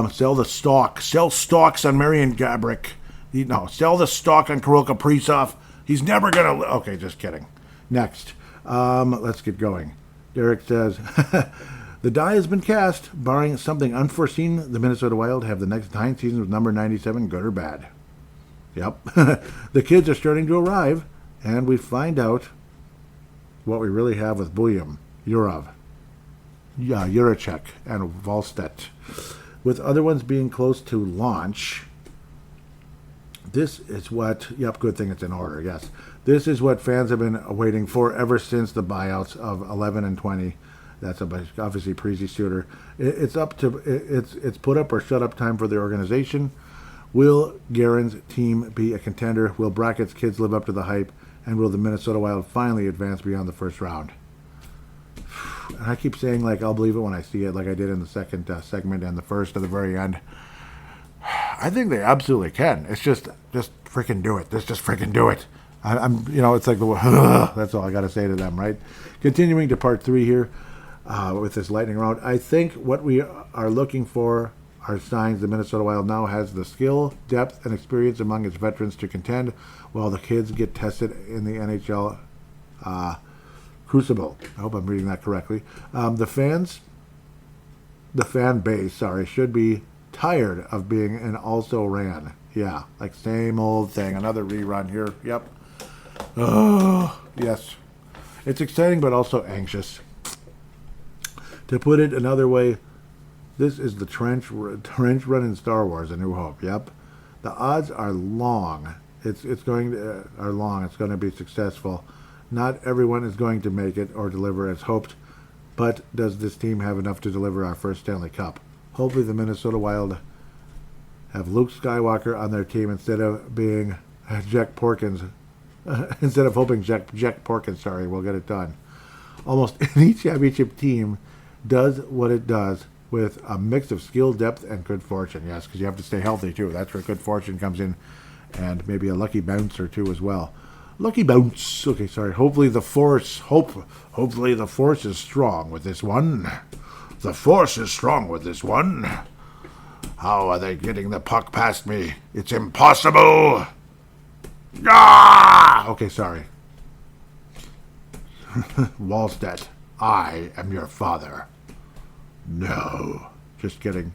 Sell the stock. Sell stocks on Marian Gaborik. No, sell the stock on Kirill Kaprizov. He's never going to... Okay, just kidding. Next. Let's get going. Derek says, the die has been cast. Barring something unforeseen, the Minnesota Wild have the next 9 seasons with number 97, good or bad. Yep. The kids are starting to arrive, and we find out what we really have with Bulyam, Yurov, Juracek, and Volstedt. With other ones being close to launch... This is what, good thing it's in order, yes. This is what fans have been waiting for ever since the buyouts of 11 and 20. That's obviously Parise Suter. It's put up or shut up time for the organization. Will Guerin's team be a contender? Will Brackett's kids live up to the hype? And will the Minnesota Wild finally advance beyond the first round? And I keep saying, I'll believe it when I see it, like I did in the second segment and the first at the very end. I think they absolutely can. It's just freaking do it. Just freaking do it. It's like that's all I got to say to them, right? Continuing to part 3 here with this lightning round. I think what we are looking for are signs the Minnesota Wild now has the skill, depth, and experience among its veterans to contend while the kids get tested in the NHL crucible. I hope I'm reading that correctly. The fan base, should be tired of being an also ran. Yeah, like same old thing. Another rerun here. Yep. Oh, yes. It's exciting but also anxious. To put it another way, this is the trench run in Star Wars: A New Hope. Yep. The odds are long. It's going to be successful. Not everyone is going to make it or deliver as hoped, but does this team have enough to deliver our first Stanley Cup? Hopefully the Minnesota Wild have Luke Skywalker on their team instead of being Jack Porkins. Instead of hoping Jack Porkins, will get it done. Almost any championship team does what it does with a mix of skill, depth, and good fortune. Yes, because you have to stay healthy too. That's where good fortune comes in, and maybe a lucky bounce or two as well. Lucky bounce. Okay, sorry. Hopefully the force is strong with this one. The force is strong with this one. How are they getting the puck past me? It's impossible. Ah! Okay, sorry. Wallstedt, I am your father. No, just kidding.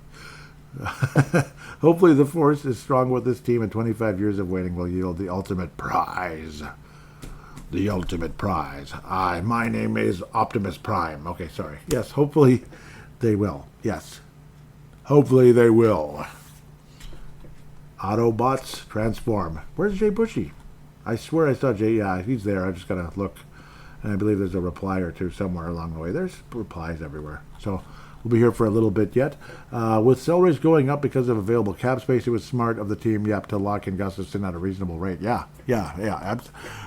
Hopefully the force is strong with this team, and 25 years of waiting will yield the ultimate prize. The ultimate prize. My name is Optimus Prime. Okay, sorry. Yes, hopefully they will. Yes. Hopefully they will. Autobots transform. Where's Jay Bushy? I swear I saw Jay. Yeah, he's there. I just gotta look, and I believe there's a reply or two somewhere along the way. There's replies everywhere. So we'll be here for a little bit yet. With salaries going up because of available cap space, it was smart of the team, to lock in Gustavsson at a reasonable rate. Yeah.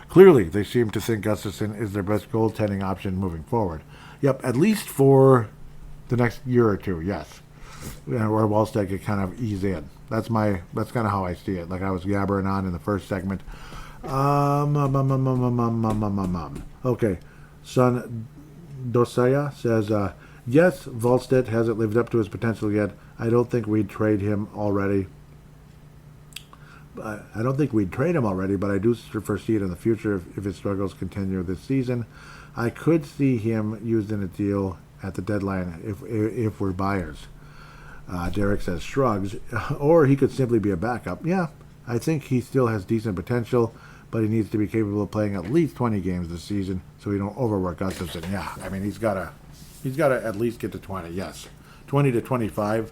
Clearly, they seem to think Gustavsson is their best goaltending option moving forward. Yep, at least for the next year or two, yes. Where Wallstead could kind of ease in. That's kind of how I see it. Like I was yabbering on in the first segment. Okay, Son Dosaya says, yes, Wallstedt hasn't lived up to his potential yet. I don't think we'd trade him already. But I I do foresee it in the future if his struggles continue this season. I could see him used in a deal at the deadline if we're buyers. Derek says shrugs, or he could simply be a backup. Yeah, I think he still has decent potential, but he needs to be capable of playing at least 20 games this season so we don't overwork Gustavsson. Yeah, I mean he's got to at least get to 20. Yes, 20 to 25,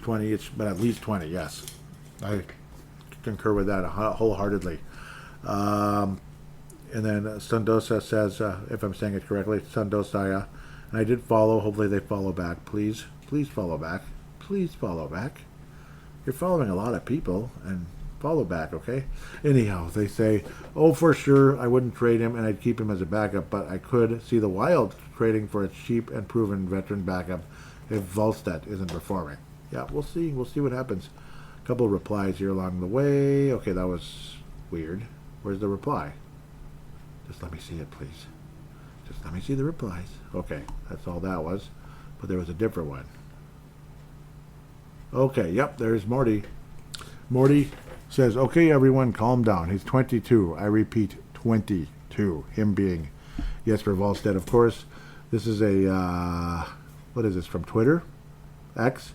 20, but at least 20. Yes, I concur with that wholeheartedly. And then Sundosa says, if I'm saying it correctly, Sundosaya, and I did follow. Hopefully they follow back. Please follow back. Please follow back. You're following a lot of people, and follow back, okay? Anyhow, they say, oh, for sure, I wouldn't trade him, and I'd keep him as a backup, but I could see the Wild trading for a cheap and proven veteran backup if Wallstedt isn't performing. Yeah, we'll see. We'll see what happens. A couple of replies here along the way. Okay, that was weird. Where's the reply? Just let me see it, please. Just let me see the replies. Okay, that's all that was. But there was a different one. Okay, yep, there's Morty. Morty says, okay, everyone, calm down. He's 22. I repeat, 22. Him being Jesper Wallstedt, of course. This is a, what is this, from Twitter? X?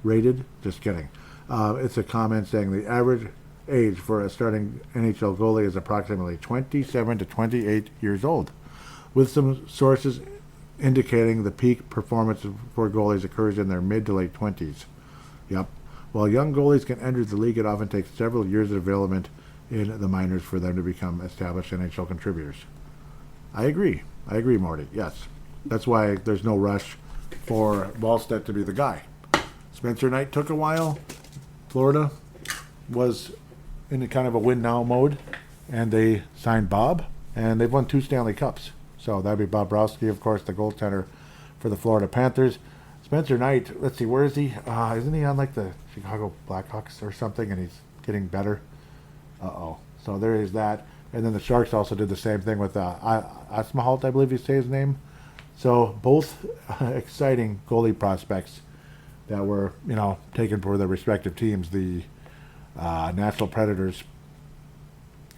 Rated? Just kidding. It's a comment saying the average age for a starting NHL goalie is approximately 27 to 28 years old, with some sources indicating the peak performance for goalies occurs in their mid to late 20s. Yep. While young goalies can enter the league, it often takes several years of development in the minors for them to become established NHL contributors. I agree, Morty. Yes. That's why there's no rush for Wallstedt to be the guy. Spencer Knight took a while. Florida was in a kind of a win-now mode, and they signed Bob, and they've won 2 Stanley Cups. So that'd be Bob Browski, of course, the goaltender for the Florida Panthers. Spencer Knight, let's see, where is he? Isn't he on like the Chicago Blackhawks or something, and he's getting better? So there is that. And then the Sharks also did the same thing with Asmahalt, I believe you say his name. So both exciting goalie prospects that were, taken for their respective teams, the Nashville Predators,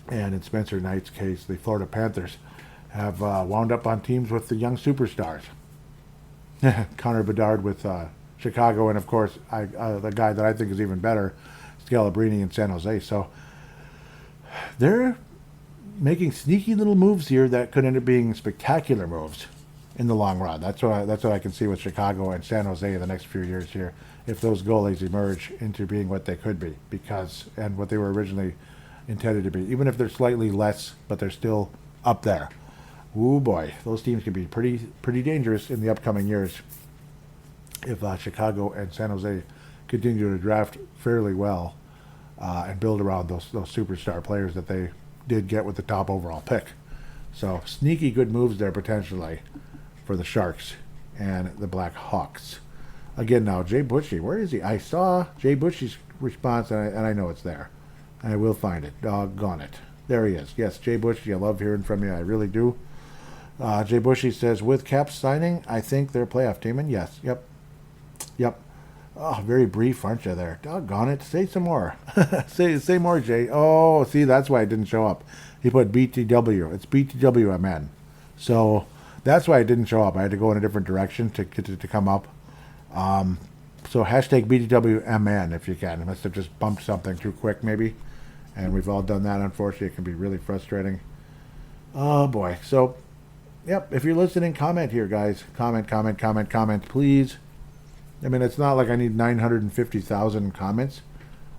and in Spencer Knight's case, the Florida Panthers, have wound up on teams with the young superstars. Connor Bedard with Chicago, and of course, the guy that I think is even better, Scalabrini in San Jose. So they're making sneaky little moves here that could end up being spectacular moves in the long run. That's what I can see with Chicago and San Jose in the next few years here, if those goalies emerge into being what they could be, and what they were originally intended to be. Even if they're slightly less, but they're still up there. Ooh boy, those teams can be pretty dangerous in the upcoming years if Chicago and San Jose continue to draft fairly well and build around those superstar players that they did get with the top overall pick. So sneaky good moves there potentially for the Sharks and the Black Hawks. Again now, Jay Bushy, where is he? I saw Jay Bushy's response, and I know it's there. I will find it. Doggone it. There he is. Yes, Jay Bushy, I love hearing from you. I really do. Jay Bushy says, with Caps signing, I think they're a playoff team. And yes, yep. Oh, very brief, aren't you there? Doggone it. Say some more. say more, Jay. Oh, see, that's why it didn't show up. He put BTW. It's BTWMN. So that's why it didn't show up. I had to go in a different direction to come up. So hashtag BTWMN if you can. I must have just bumped something too quick maybe. And we've all done that, unfortunately. It can be really frustrating. Oh, boy. So, yep, if you're listening, comment here, guys. Comment, please. I mean, it's not like I need 950,000 comments,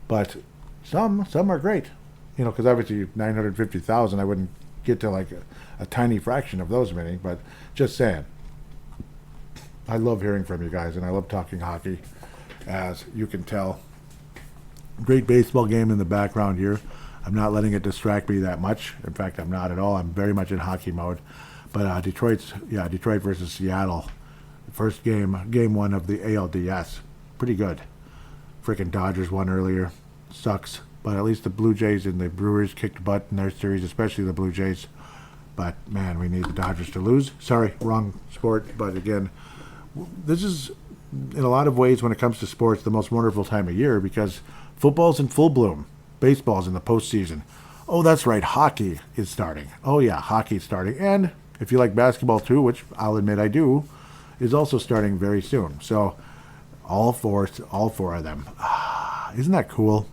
but Some are great. Because obviously 950,000, I wouldn't get to like a tiny fraction of those many, but just saying. I love hearing from you guys, and I love talking hockey, as you can tell. Great baseball game in the background here. I'm not letting it distract me that much. In fact, I'm not at all. I'm very much in hockey mode. But Detroit versus Seattle. First game one of the ALDS. Pretty good. Freaking Dodgers won earlier. Sucks. But at least the Blue Jays and the Brewers kicked butt in their series, especially the Blue Jays. But, man, we need the Dodgers to lose. Sorry, wrong sport. But, again, this is, in a lot of ways, when it comes to sports, the most wonderful time of year because football's in full bloom. Baseball's in the postseason. Oh, that's right, hockey is starting. Oh, yeah, hockey's starting. And if you like basketball, too, which I'll admit I do, is also starting very soon. So, all four of them. Isn't that cool?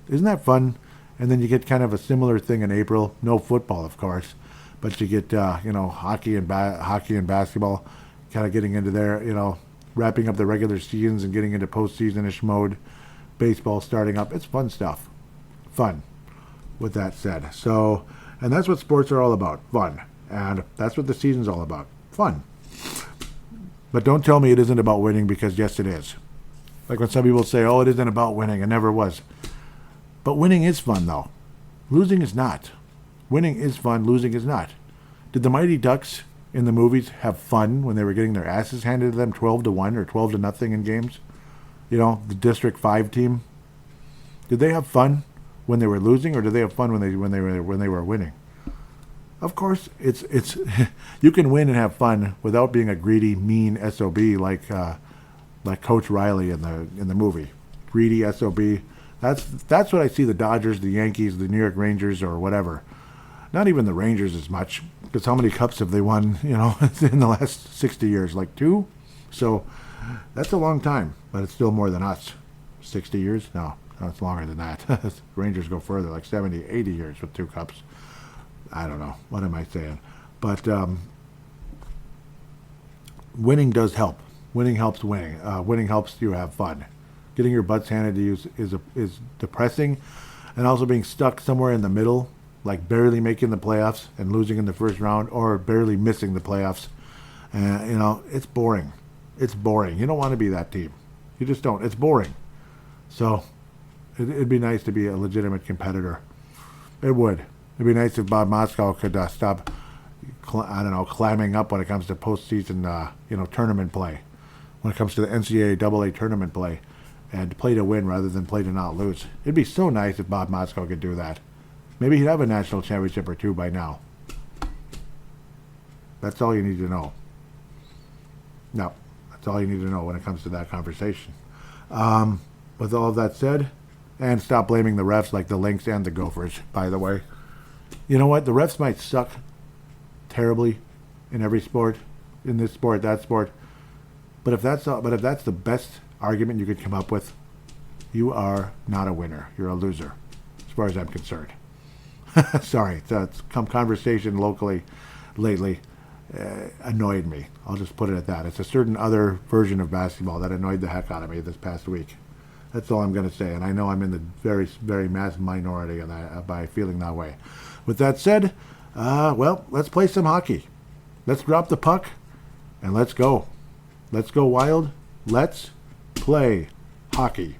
Isn't that fun? And then you get kind of a similar thing in April. No football, of course, but you get hockey and basketball, kind of getting into there. Wrapping up the regular seasons and getting into postseason-ish mode. Baseball starting up. It's fun stuff. Fun. With that said, and that's what sports are all about. Fun, and that's what the season's all about. Fun. But don't tell me it isn't about winning because yes, it is. Like when some people say, "Oh, it isn't about winning," it never was. But winning is fun, though. Losing is not. Winning is fun. Losing is not. Did the Mighty Ducks in the movies have fun when they were getting their asses handed to them 12-1 or 12-0 in games? The District 5 team. Did they have fun when they were losing, or did they have fun when they were winning? Of course, it's you can win and have fun without being a greedy, mean SOB like Coach Riley in the movie. Greedy SOB. That's what I see the Dodgers, the Yankees, the New York Rangers, or whatever. Not even the Rangers as much, because how many cups have they won, in the last 60 years? Like 2? So that's a long time, but it's still more than us. 60 years? No, it's longer than that. Rangers go further, like 70, 80 years with 2 cups. I don't know. What am I saying? But winning does help. Winning helps winning. Winning helps you have fun. Getting your butts handed to you is depressing, and also being stuck somewhere in the middle, like barely making the playoffs and losing in the first round, or barely missing the playoffs. It's boring. It's boring. You don't want to be that team. You just don't. It's boring. So it'd be nice to be a legitimate competitor. It would. It'd be nice if Bob Moskow could stop, clamming up when it comes to postseason, tournament play. When it comes to the NCAA AA tournament play. And play to win rather than play to not lose. It'd be so nice if Bob Moskow could do that. Maybe he'd have a national championship or 2 by now. That's all you need to know. No, that's all you need to know when it comes to that conversation. With all of that said, and stop blaming the refs like the Lynx and the Gophers, by the way. You know what? The refs might suck terribly in every sport, in this sport, that sport. But if that's the best argument you could come up with, you are not a winner. You're a loser, as far as I'm concerned. Sorry, that's conversation locally lately annoyed me. I'll just put it at that. It's a certain other version of basketball that annoyed the heck out of me this past week. That's all I'm going to say, and I know I'm in the very, very massive minority on that, by feeling that way. With that said, let's play some hockey. Let's drop the puck, and let's go. Let's go wild. Let's play hockey.